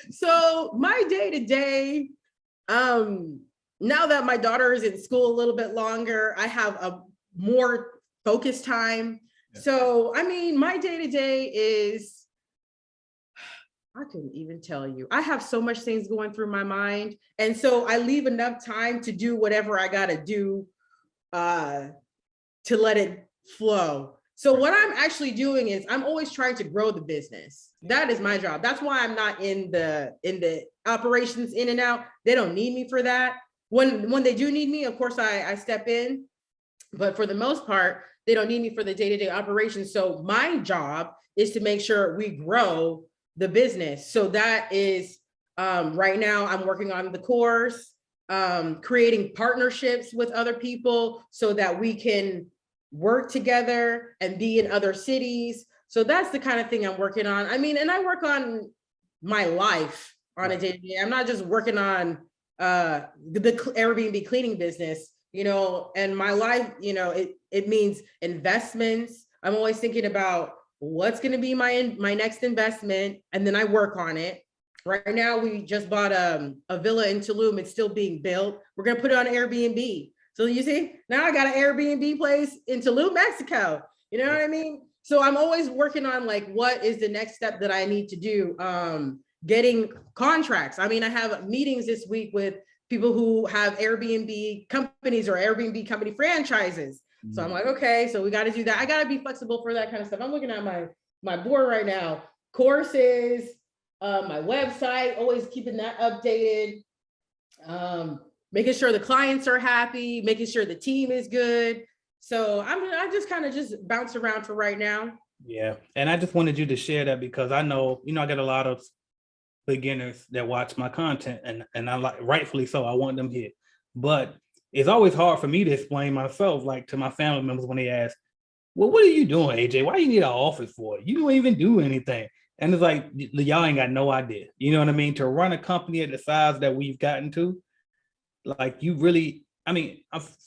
So my day-to-day, now that my daughter is in school a little bit longer, I have a more focused time. Yeah. So, I mean, my day-to-day is, I couldn't even tell you. I have so much things going through my mind. And so I leave enough time to do whatever I got to do to let it flow. So what I'm actually doing is I'm always trying to grow the business. That is my job. That's why I'm not in the operations in and out. They don't need me for that. When they do need me, of course, I step in. But for the most part, they don't need me for the day-to-day operations. So my job is to make sure we grow the business. So that is right now I'm working on the course, creating partnerships with other people so that we can work together and be in other cities. So that's the kind of thing I'm working on. I mean, and I work on my life on a day-to-day. I'm not just working on the Airbnb cleaning business, and my life, it means investments, I'm always thinking about what's going to be my next investment, and then I work on it. Right now, we just bought a villa in Tulum. It's still being built. We're going to put it on Airbnb. So you see, now I got an Airbnb place in Tulum, Mexico. You know what I mean? So I'm always working on like, what is the next step that I need to do? Getting contracts. I mean, I have meetings this week with people who have Airbnb companies or Airbnb company franchises. So I'm like, okay, so we got to do that. I got to be flexible for that kind of stuff. I'm looking at my board right now, courses, my website, always keeping that updated, making sure the clients are happy, making sure the team is good. So I just kind of just bounce around for right now. Yeah. And I just wanted you to share that because I know, I got a lot of beginners that watch my content and I like, rightfully so, I want them here. But it's always hard for me to explain myself, like to my family members when they ask, well, what are you doing, AJ? Why do you need an office for? You don't even do anything. And it's like, y'all ain't got no idea. You know what I mean? To run a company at the size that we've gotten to, like you really, I'm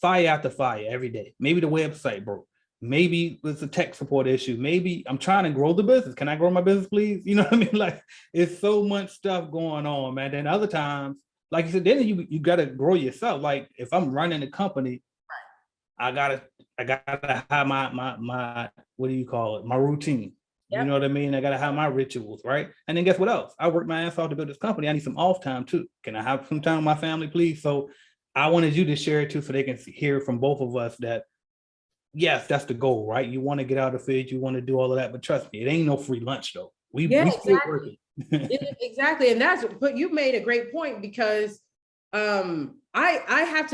fire after fire every day. Maybe the website broke. Maybe it's a tech support issue. Maybe I'm trying to grow the business. Can I grow my business, please? You know what I mean? Like it's so much stuff going on, man. Then other times, like you said, then you got to grow yourself. Like if I'm running a company, I gotta have my what do you call it? My routine. Yep. You know what I mean? I gotta have my rituals, right? And then guess what else? I work my ass off to build this company. I need some off time too. Can I have some time with my family, please? So I wanted you to share it too, so they can hear from both of us that yes, that's the goal, right? You want to get out of the field, you want to do all of that, but trust me, it ain't no free lunch though. We still working. Exactly, and but you made a great point because I have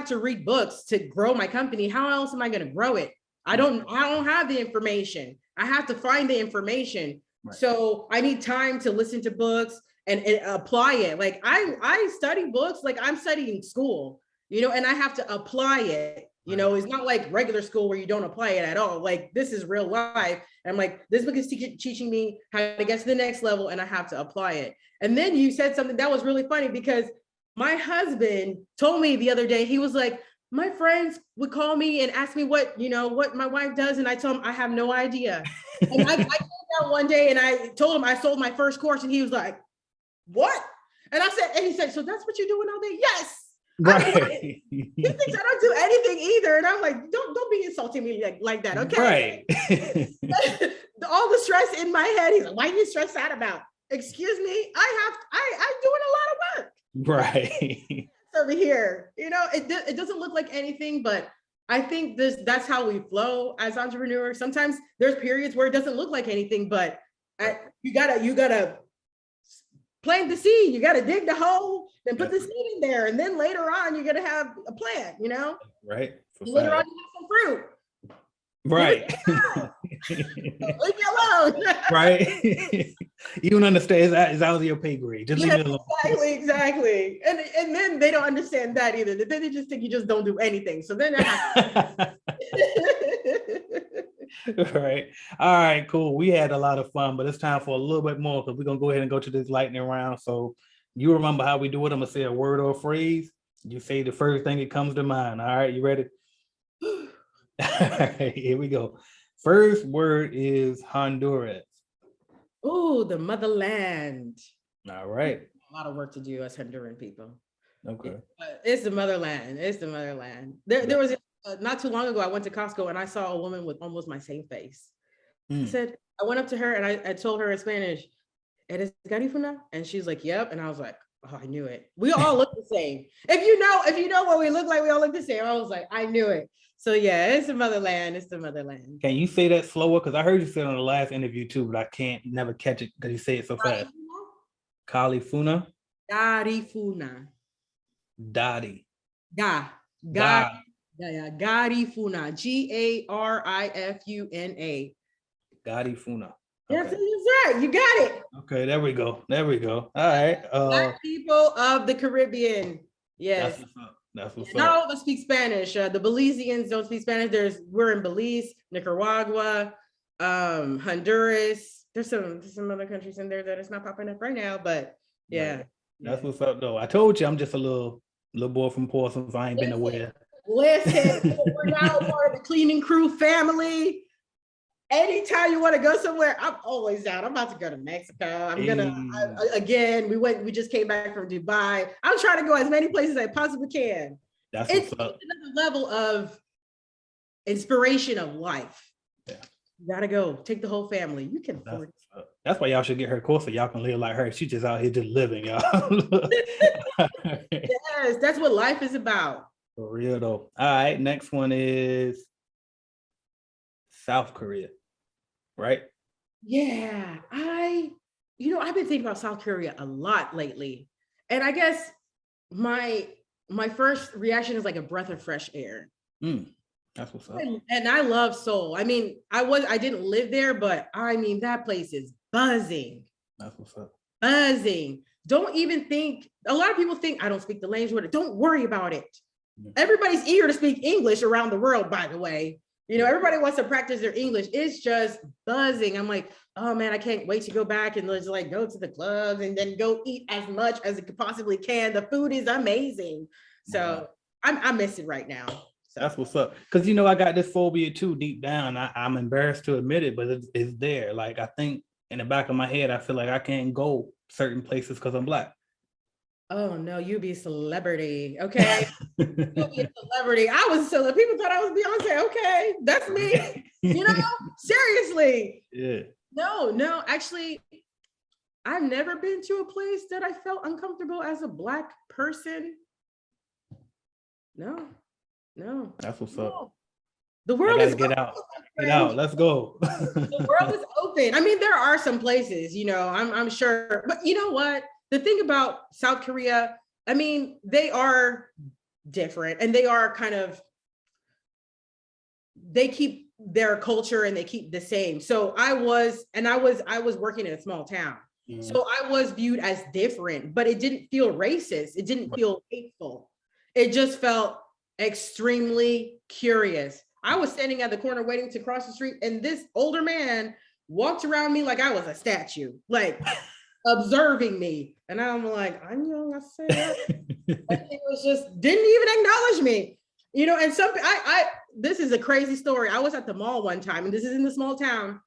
to read books to grow my company. How else am I going to grow it? I don't have the information. I have to find the information. Right. So I need time to listen to books and apply it. Like I study books like I'm studying school, and I have to apply it. It's not like regular school where you don't apply it at all. Like this is real life. And I'm like, this book is teaching me how to get to the next level and I have to apply it. And then you said something that was really funny because my husband told me the other day, he was like, my friends would call me and ask me what my wife does. And I told him, I have no idea. And I came down one day and I told him I sold my first course and he was like, what? And he said, so that's what you're doing all day? Yes. Right. He thinks I don't do anything either. And I'm like, don't be insulting me like that. Okay. Right. All the stress in my head. He's like, why are you stressed out about? Excuse me. I'm doing a lot of work. Right. Over here, it doesn't look like anything, but I think that's how we flow as entrepreneurs. Sometimes there's periods where it doesn't look like anything, but you gotta plant the seed. You gotta dig the hole, then put the seed in there, and then later on you're gonna have a plant. Right. Later on you have some fruit. Right. Leave me alone. Right. You don't understand. It's out of your pay grade. Just leave it alone. Exactly. And then they don't understand that either. Then they just think you just don't do anything. So then Right. All right, cool. We had a lot of fun, but it's time for a little bit more because we're gonna go ahead and go to this lightning round. So you remember how we do it. I'm gonna say a word or a phrase. You say the first thing that comes to mind. All right, you ready? All right, here we go. First word is Honduras. Oh, the motherland. All right. A lot of work to do as Honduran people. Okay. It's the motherland. It's the motherland. There was not too long ago, I went to Costco and I saw a woman with almost my same face. I said, I went up to her and I told her in Spanish, ¿Eres garifuna? And she's like, yep. And I was like, oh, I knew it. We all look the same. If you know what we look like, we all look the same. I was like, I knew it. So yeah, it's the motherland. It's the motherland. Can you say that slower? Because I heard you say it on the last interview too, but I can't never catch it because you say it so fast. Califuna? Garifuna. Dadi. Garifuna. Garifuna. Garifuna. Yes, that's right. You got it. Okay, there we go. All right. Black people of the Caribbean. Yes. That's what's up. Not all of us speak Spanish. The Belizeans don't speak Spanish. We're in Belize, Nicaragua, Honduras. There's some other countries in there that it's not popping up right now, but yeah. Right. That's what's up though. I told you I'm just a little boy from Portsmouth, so I ain't been aware. Listen, we're now part of the Cleaning Crew family. anytime you want to go somewhere, I'm always down. I'm about to go to Mexico. Again, we just came back from Dubai. I'm trying to go as many places as I possibly can. That's It's what's up. another level of inspiration of life. Yeah. You gotta go. Take the whole family. You can afford it. That's why y'all should get her course so y'all can live like her. She just out here just living, y'all. Yes, that's what life is about. For real though. All right, next one is South Korea, right? Yeah, I've been thinking about South Korea a lot lately. And I guess my first reaction is like a breath of fresh air. That's what's up. And I love Seoul. I mean, I didn't live there, but I mean, that place is buzzing. That's what's up. Buzzing. Don't even think, a lot of people think I don't speak the language. Don't worry about it. Yeah. Everybody's eager to speak English around the world, by the way. Everybody wants to practice their English. It's just buzzing. I'm like, oh man, I can't wait to go back and just like go to the clubs and then go eat as much as it possibly can. The food is amazing. So I miss it right now. So. That's what's up. Because I got this phobia too deep down. I'm embarrassed to admit it, but it's there. Like I think in the back of my head, I feel like I can't go certain places because I'm Black. Oh no, you'd be a celebrity. Okay. You'd be a celebrity. People thought I was Beyonce. Okay, that's me. Seriously. Yeah. No, actually, I've never been to a place that I felt uncomfortable as a Black person. No. That's what's up. The world is get out. Get out. Let's go. The world is open. I mean, there are some places, I'm sure, but you know what? The thing about South Korea, I mean, they are different and they are they keep their culture and they keep the same. So I was working in a small town. Mm-hmm. So I was viewed as different, but it didn't feel racist. It didn't feel hateful. It just felt extremely curious. I was standing at the corner waiting to cross the street and this older man walked around me like I was a statue, like observing me. And I'm like, I'm young, I said. It was just, didn't even acknowledge me. And this is a crazy story. I was at the mall one time, and this is in the small town.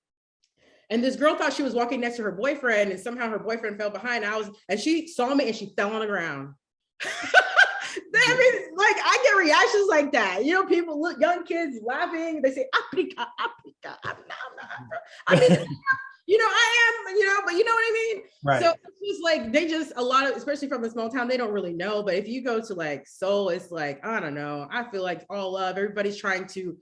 And this girl thought she was walking next to her boyfriend, and somehow her boyfriend fell behind. And she saw me and she fell on the ground. I mean, like I get reactions like that. People look, young kids laughing. They say, Africa, Africa. I mean, I am, but you know what I mean? Right. So it's just like, a lot of, especially from a small town, they don't really know. But if you go to like Seoul, it's like, I don't know. I feel like all love, everybody's trying to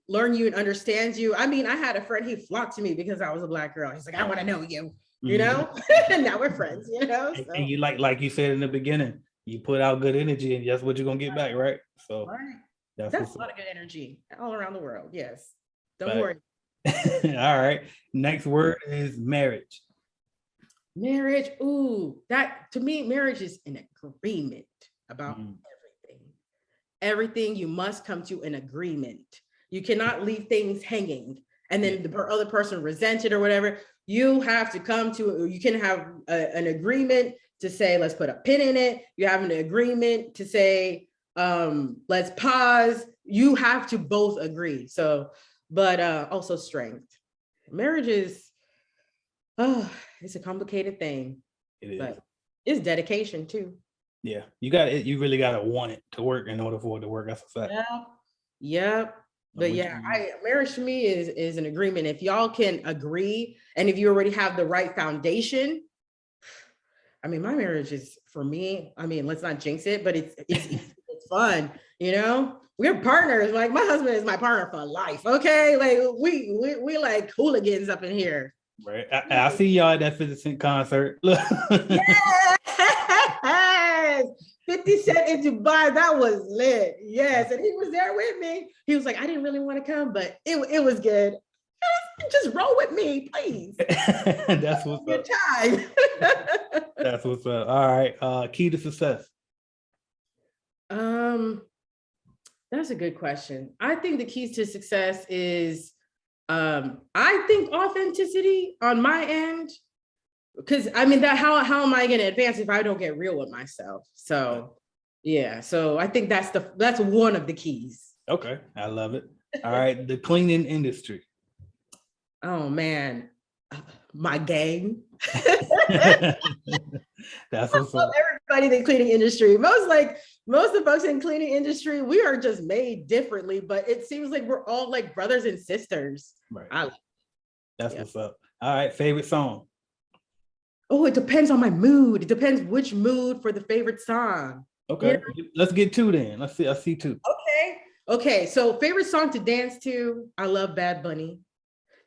learn you and understand you. I mean, I had a friend, he flocked to me because I was a Black girl. He's like, I want to know you, and now we're friends, So. And you like you said in the beginning, you put out good energy and that's what you're going to get back, right? So right. That's a lot of good energy all around the world. Yes. Don't worry. All right. Next word is marriage. Marriage. Ooh, that to me, marriage is an agreement about everything. Everything, you must come to an agreement. You cannot leave things hanging and then the other person resents it or whatever. You have to you can have an agreement to say, let's put a pin in it. You have an agreement to say, let's pause. You have to both agree. So, but also strength. Marriage is, it's a complicated thing. It is. But it's dedication too. Yeah, you really got to want it to work in order for it to work. That's a fact. Yep. But marriage to me is an agreement. If y'all can agree, and if you already have the right foundation, I mean, my marriage is, for me, I mean, let's not jinx it, but it's fun, We're partners. Like my husband is my partner for life. Okay, like we like hooligans up in here. Right. I see y'all at that 50 Cent concert. Yes. 50 Cent in Dubai. That was lit. Yes. And he was there with me. He was like, I didn't really want to come, but it was good. Just roll with me, please. That's what's Good up. time. That's what's up. All right. Key to success. That's a good question. I think the keys to success is I think authenticity on my end, because I mean that how am I going to advance if I don't get real with myself? So yeah, so I think that's one of the keys. Okay, I love it. All right, the cleaning industry. Oh man, my game. That's I what's love up. everybody in the cleaning industry. Most of the folks in the cleaning industry, we are just made differently, but it seems like we're all like brothers and sisters. Right. I, That's yeah. what's up. All right, favorite song. Oh, it depends on my mood. It depends which mood for the favorite song. Okay, let's get two then. Let's see. I see two. Okay. Okay. So favorite song to dance to. I love Bad Bunny.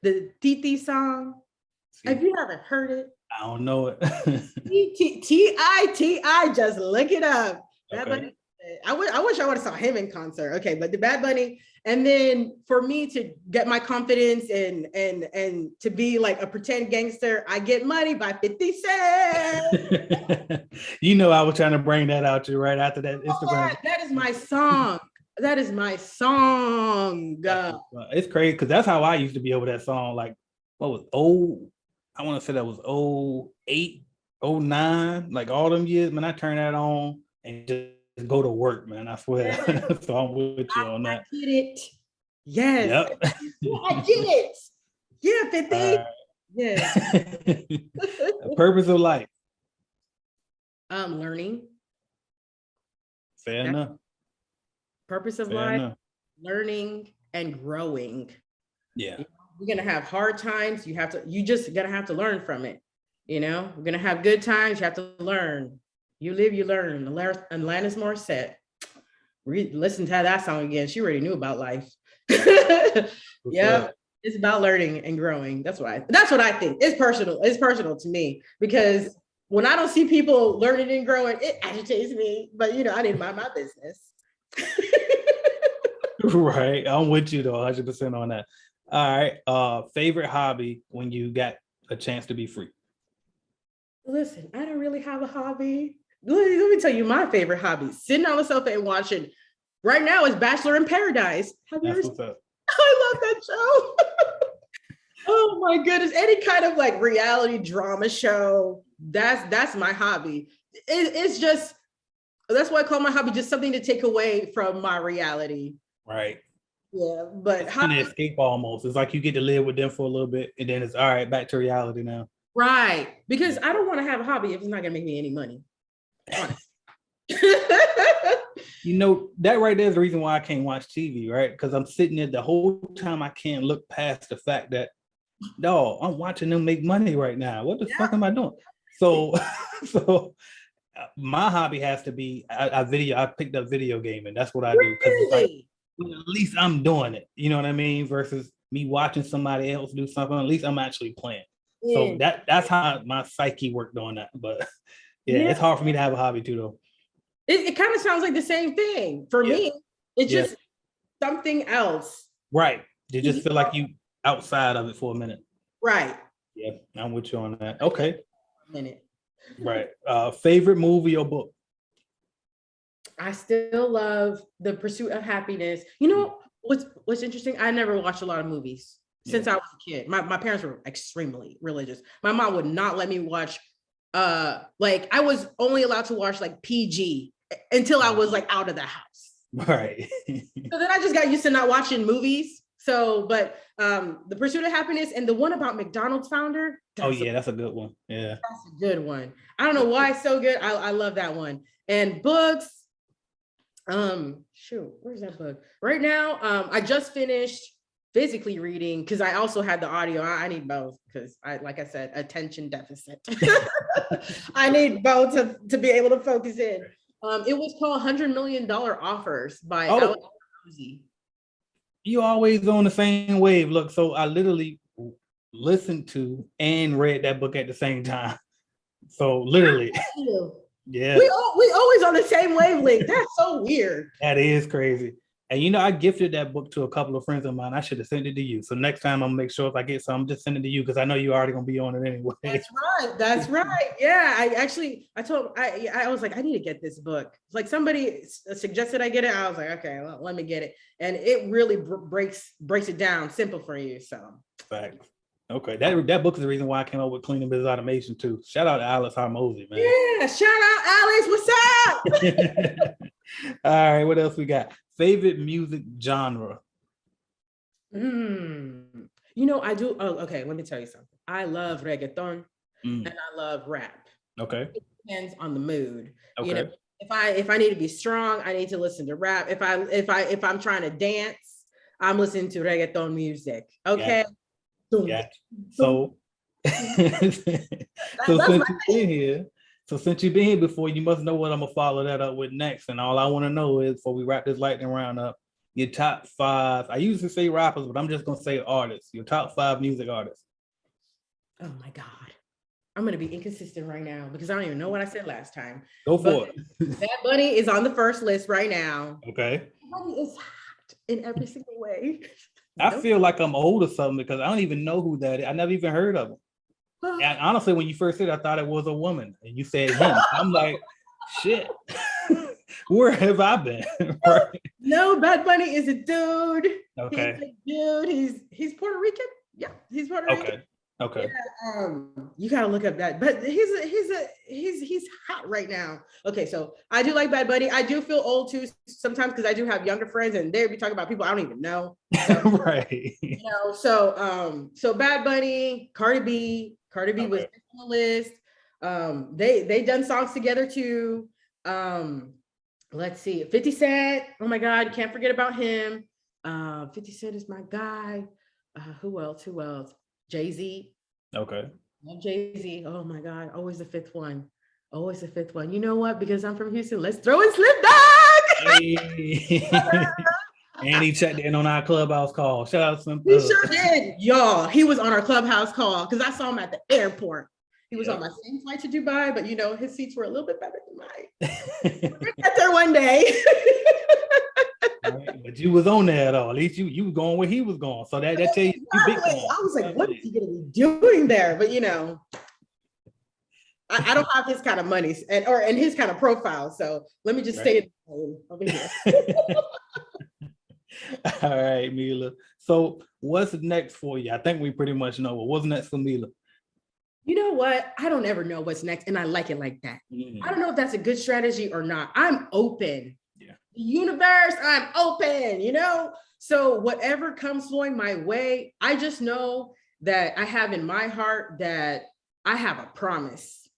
The Titi song. See, Have you ever heard it? I don't know it. T-I-T-I, just look it up. Bad Okay. Bunny. I wish I would have saw him in concert. Okay, but the Bad Bunny, and then for me to get my confidence and to be like a pretend gangster, I Get Money by 50 Cent. You know, I was trying to bring that out to you right after that Oh, Instagram. that is my song. That is my song. It's crazy because that's how I used to be over that song. Like, what was I want to say that was 08, 09, like all them years. Man, I turned that on and just go to work, man. I swear. So I'm with you on that. I get it. Yes. Yep. I get it. Yeah, 50. Yeah. The purpose of life. Learning. Fair enough. Purpose of Fair life, enough. learning and growing. Yeah. You're gonna have hard times. You just gonna have to learn from it. You know, we're gonna have good times. You have to learn. You live, you learn. Alanis Morissette. Listen to that song again. She already knew about life. Yeah, it's about learning and growing. That's what I think. It's personal. It's personal to me because when I don't see people learning and growing, it agitates me. But I need to mind my business. Right. I'm with you though, 100% on that. All right. Favorite hobby when you got a chance to be free? Listen, I don't really have a hobby. Let me tell you my favorite hobby. Sitting on the sofa and watching. Right now is Bachelor in Paradise. Have you ever seen? I love that show. Oh my goodness. Any kind of like reality drama show. That's my hobby. It's just, that's why I call my hobby just something to take away from my reality. Right. Yeah, but it's kind of escape almost. It's like you get to live with them for a little bit and then it's all right, back to reality now. Right. Because I don't want to have a hobby if it's not gonna make me any money. That right there is the reason why I can't watch TV, right? Because I'm sitting there the whole time. I can't look past the fact that, no, I'm watching them make money right now. What the fuck am I doing? So my hobby has to be I picked up video gaming. That's what I do. Because it's like, well, at least I'm doing it. You know what I mean? Versus me watching somebody else do something. At least I'm actually playing. So that's how my psyche worked on that. But it's hard for me to have a hobby too, though. It kind of sounds like the same thing. For me, it's just something else. Right. You just feel like you outside of it for a minute. Right. Yeah, I'm with you on that. Okay. A minute. Right. Favorite movie or book? I still love The Pursuit of Happiness. You know what's interesting? I never watched a lot of movies since I was a kid. My parents were extremely religious. My mom would not let me watch. Like I was only allowed to watch like PG until I was like out of the house. Right. So then I just got used to not watching movies. So, but The Pursuit of Happiness and the one about McDonald's founder. That's a good one. Yeah. That's a good one. I don't know why it's so good. I love that one. And books. Where's that book? Right now, I just finished physically reading because I also had the audio. I need both because like I said, attention deficit. I need both to be able to focus in. It was called $100 Million Offers by Alex Rosie. You always on the same wave. Look, so I literally listened to and read that book at the same time. So literally. Yeah. We always on the same wavelength. That's so weird. That is crazy. And I gifted that book to a couple of friends of mine. I should have sent it to you. So next time I'm gonna make sure if I get some, just send it to you because I know you're already gonna be on it anyway. That's right. Yeah. I was like, I need to get this book. It's like somebody suggested I get it. I was like, okay, well, let me get it. And it really breaks it down simple for you. So Facts. Okay, that book is the reason why I came up with Cleaning Business Automation too. Shout out to Alice Harmozy, man. Yeah, shout out Alice. What's up? All right, what else we got? Favorite music genre? You I do. Oh, okay. Let me tell you something. I love reggaeton and I love rap. Okay. It depends on the mood. Okay. If I need to be strong, I need to listen to rap. If I'm trying to dance, I'm listening to reggaeton music. Okay. Yeah. So, That's since my you've been here, since you've been here before, you must know what I'm gonna follow that up with next. And all I want to know is, before we wrap this lightning round up, your top 5. I usually say rappers, but I'm just gonna say artists. Your top 5 music artists. Oh my God. I'm gonna be inconsistent right now because I don't even know what I said last time. Go for it. Bad Bunny is on the first list right now. Okay. Bad Bunny is hot in every single way. I feel like I'm old or something because I don't even know who that is. I never even heard of him. And honestly, when you first said it, I thought it was a woman, and you said him. I'm like, shit. Where have I been? Right? No, Bad Bunny is a dude. Okay. He's a dude. He's Puerto Rican. Yeah, he's Puerto Rican. Okay. Yeah, you gotta look up that, but he's hot right now. Okay, so I do like Bad Bunny. I do feel old too sometimes because I do have younger friends and they be talking about people I don't even know. So, Right. So Bad Bunny, Cardi B was on the list. They done songs together too. Let's see, 50 Cent. Oh my God, can't forget about him. 50 Cent is my guy. Who else? Jay-Z. Okay. Love Jay-Z. Oh my God, always the fifth one. You know what? Because I'm from Houston, let's throw in Slim Dog. Hey. And he checked in on our clubhouse call. Shout out Slim. He sure did, y'all. He was on our clubhouse call because I saw him at the airport. He was on my same flight to Dubai, but his seats were a little bit better than mine. We'll get there one day. Right, but you was on there at all. At least you was going where he was going. So that tell you big time. I was like, what is he gonna be doing there? But I don't have his kind of money and his kind of profile. So let me just stay over here. All right, Mila. So what's next for you? I think we pretty much know. What's next for Mila? You know what? I don't ever know what's next, and I like it like that. I don't know if that's a good strategy or not. I'm open. Yeah. The universe, I'm open, So whatever comes flowing my way, I just know that I have in my heart that I have a promise.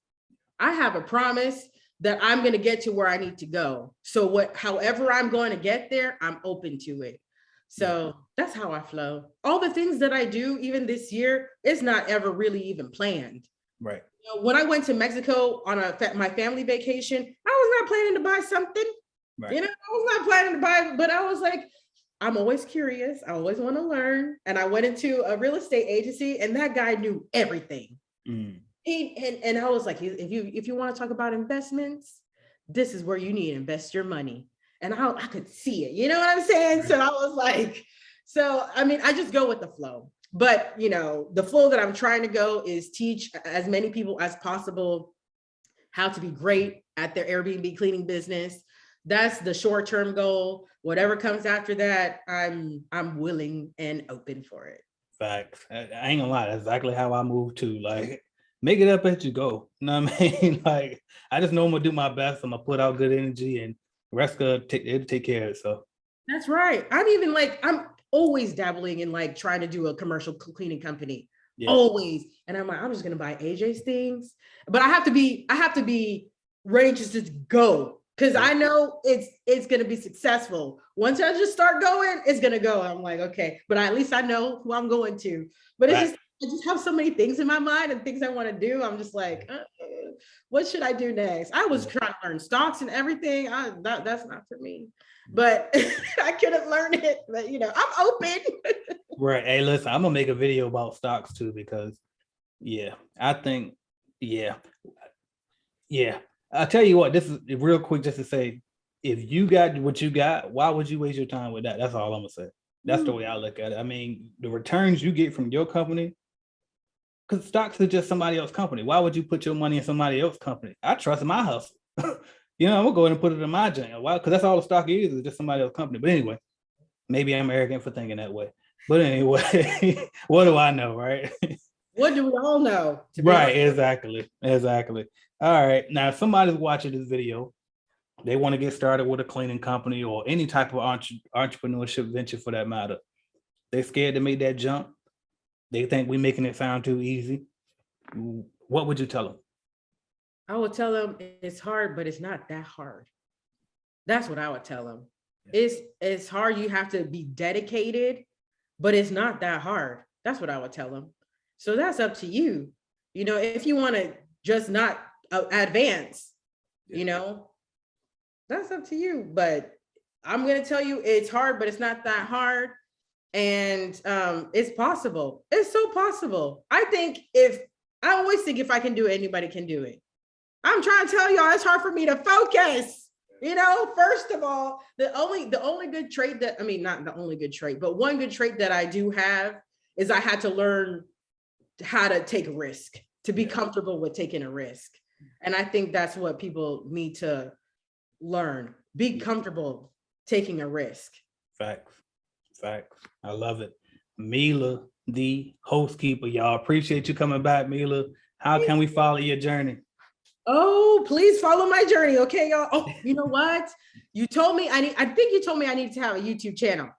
That I'm going to get to where I need to go. So however I'm going to get there, I'm open to it. So that's how I flow. All the things that I do, even this year, is not ever really even planned. Right. When I went to Mexico on my family vacation, I was not planning to buy something. Right. I was not planning to buy, but I was like, I'm always curious. I always want to learn. And I went into a real estate agency, and that guy knew everything. And I was like, if you want to talk about investments, this is where you need to invest your money. And I could see it, you know what I'm saying? So I was like, I just go with the flow. But, the flow that I'm trying to go is teach as many people as possible how to be great at their Airbnb cleaning business. That's the short-term goal. Whatever comes after that, I'm willing and open for it. Facts. I ain't gonna lie. That's exactly how I move too. Like, make it up as you go. You know what I mean? Like, I just know I'm gonna do my best. I'm gonna put out good energy, and the rest it'll take care of itself. That's right. I'm always dabbling in trying to do a commercial cleaning company. Yeah. Always. And I'm just gonna buy AJ's things. But I have to be ready to just go. Because I know it's gonna be successful. Once I just start going, it's gonna go. I'm like, okay, but at least I know who I'm going to. But I just have so many things in my mind and things I want to do. I'm just like, what should I do next? I was trying to learn stocks and everything. That's not for me. But I couldn't learn it. But I'm open. Right. Hey, listen, I'm gonna make a video about stocks too, because I think, I'll tell you what, this is real quick just to say, if you got what you got, why would you waste your time with that? That's all I'm gonna say. That's the way I look at it. I mean, the returns you get from your company, because stocks are just somebody else's company. Why would you put your money in somebody else's company? I trust my hustle. I'm gonna go ahead and put it in my jam. Why? Because that's all the stock is just somebody else's company. But anyway, maybe I'm arrogant for thinking that way. But anyway, what do I know, right? What do we all know? Right, exactly. All right, now if somebody's watching this video, they want to get started with a cleaning company or any type of entrepreneurship venture for that matter. They're scared to make that jump. They think we're making it sound too easy. What would you tell them? I would tell them it's hard, but it's not that hard. That's what I would tell them. It's hard. You have to be dedicated, but it's not that hard. That's what I would tell them. So that's up to you. You know, if you want to just not advance, you know, that's up to you. But I'm going to tell you it's hard, but it's not that hard. And it's possible. It's so possible. I always think if I can do it, anybody can do it. I'm trying to tell y'all, it's hard for me to focus. You know, first of all, the only good trait that, I mean, not the only good trait, but one good trait that I do have is I had to learn how to take a risk, to be comfortable with taking a risk. And I think that's what people need to learn. Be comfortable taking a risk. Facts. I love it. Mila, the housekeeper, y'all. Appreciate you coming back, Mila. How can we follow your journey? Oh, please follow my journey, okay, y'all. Oh, you know what? You told me I think you told me I need to have a YouTube channel.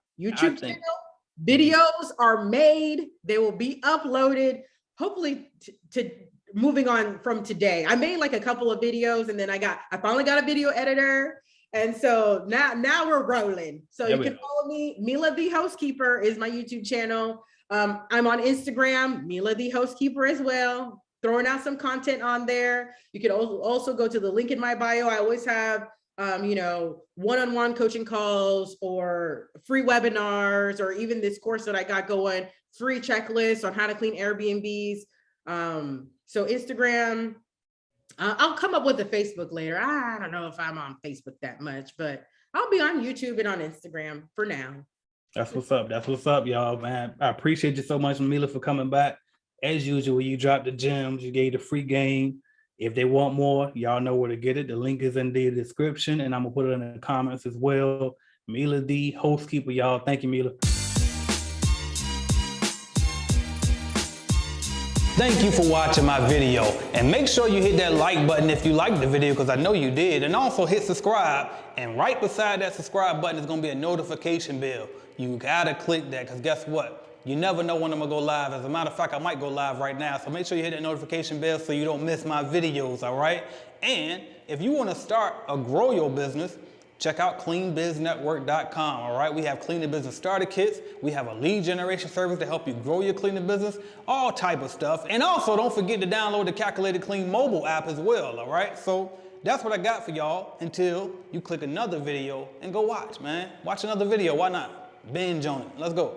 Videos are made. They will be uploaded. Hopefully to moving on from today. I made like a couple of videos and then I finally got a video editor. And so now we're rolling. So you can follow me. Mila the Housekeeper is my YouTube channel. I'm on Instagram, Mila the Housekeeper as well, throwing out some content on there. You can also go to the link in my bio. I always have, one-on-one coaching calls or free webinars, or even this course that I got going, free checklists on how to clean Airbnbs. So Instagram, I'll come up with a Facebook later. I don't know if I'm on Facebook that much, but I'll be on YouTube and on Instagram for now. That's what's up, y'all, man. I appreciate you so much, Mila, for coming back. As usual, you dropped the gems, you gave the free game. If they want more, y'all know where to get it. The link is in the description, and I'm gonna put it in the comments as well. Mila, the Housekeeper, y'all. Thank you, Mila. Thank you for watching my video, and make sure you hit that like button if you liked the video, because I know you did, and also hit subscribe, and right beside that subscribe button is going to be a notification bell. You gotta click that, because guess what? You never know when I'm gonna go live. As a matter of fact, I might go live right now, so make sure you hit that notification bell so you don't miss my videos, all right? And if you want to start or grow your business, check out cleanbiznetwork.com, all right? We have cleaning business starter kits. We have a lead generation service to help you grow your cleaning business, all type of stuff. And also, don't forget to download the Calculated Clean mobile app as well, all right? So that's what I got for y'all until you click another video and go watch, man. Watch another video, why not? Binge on it, let's go.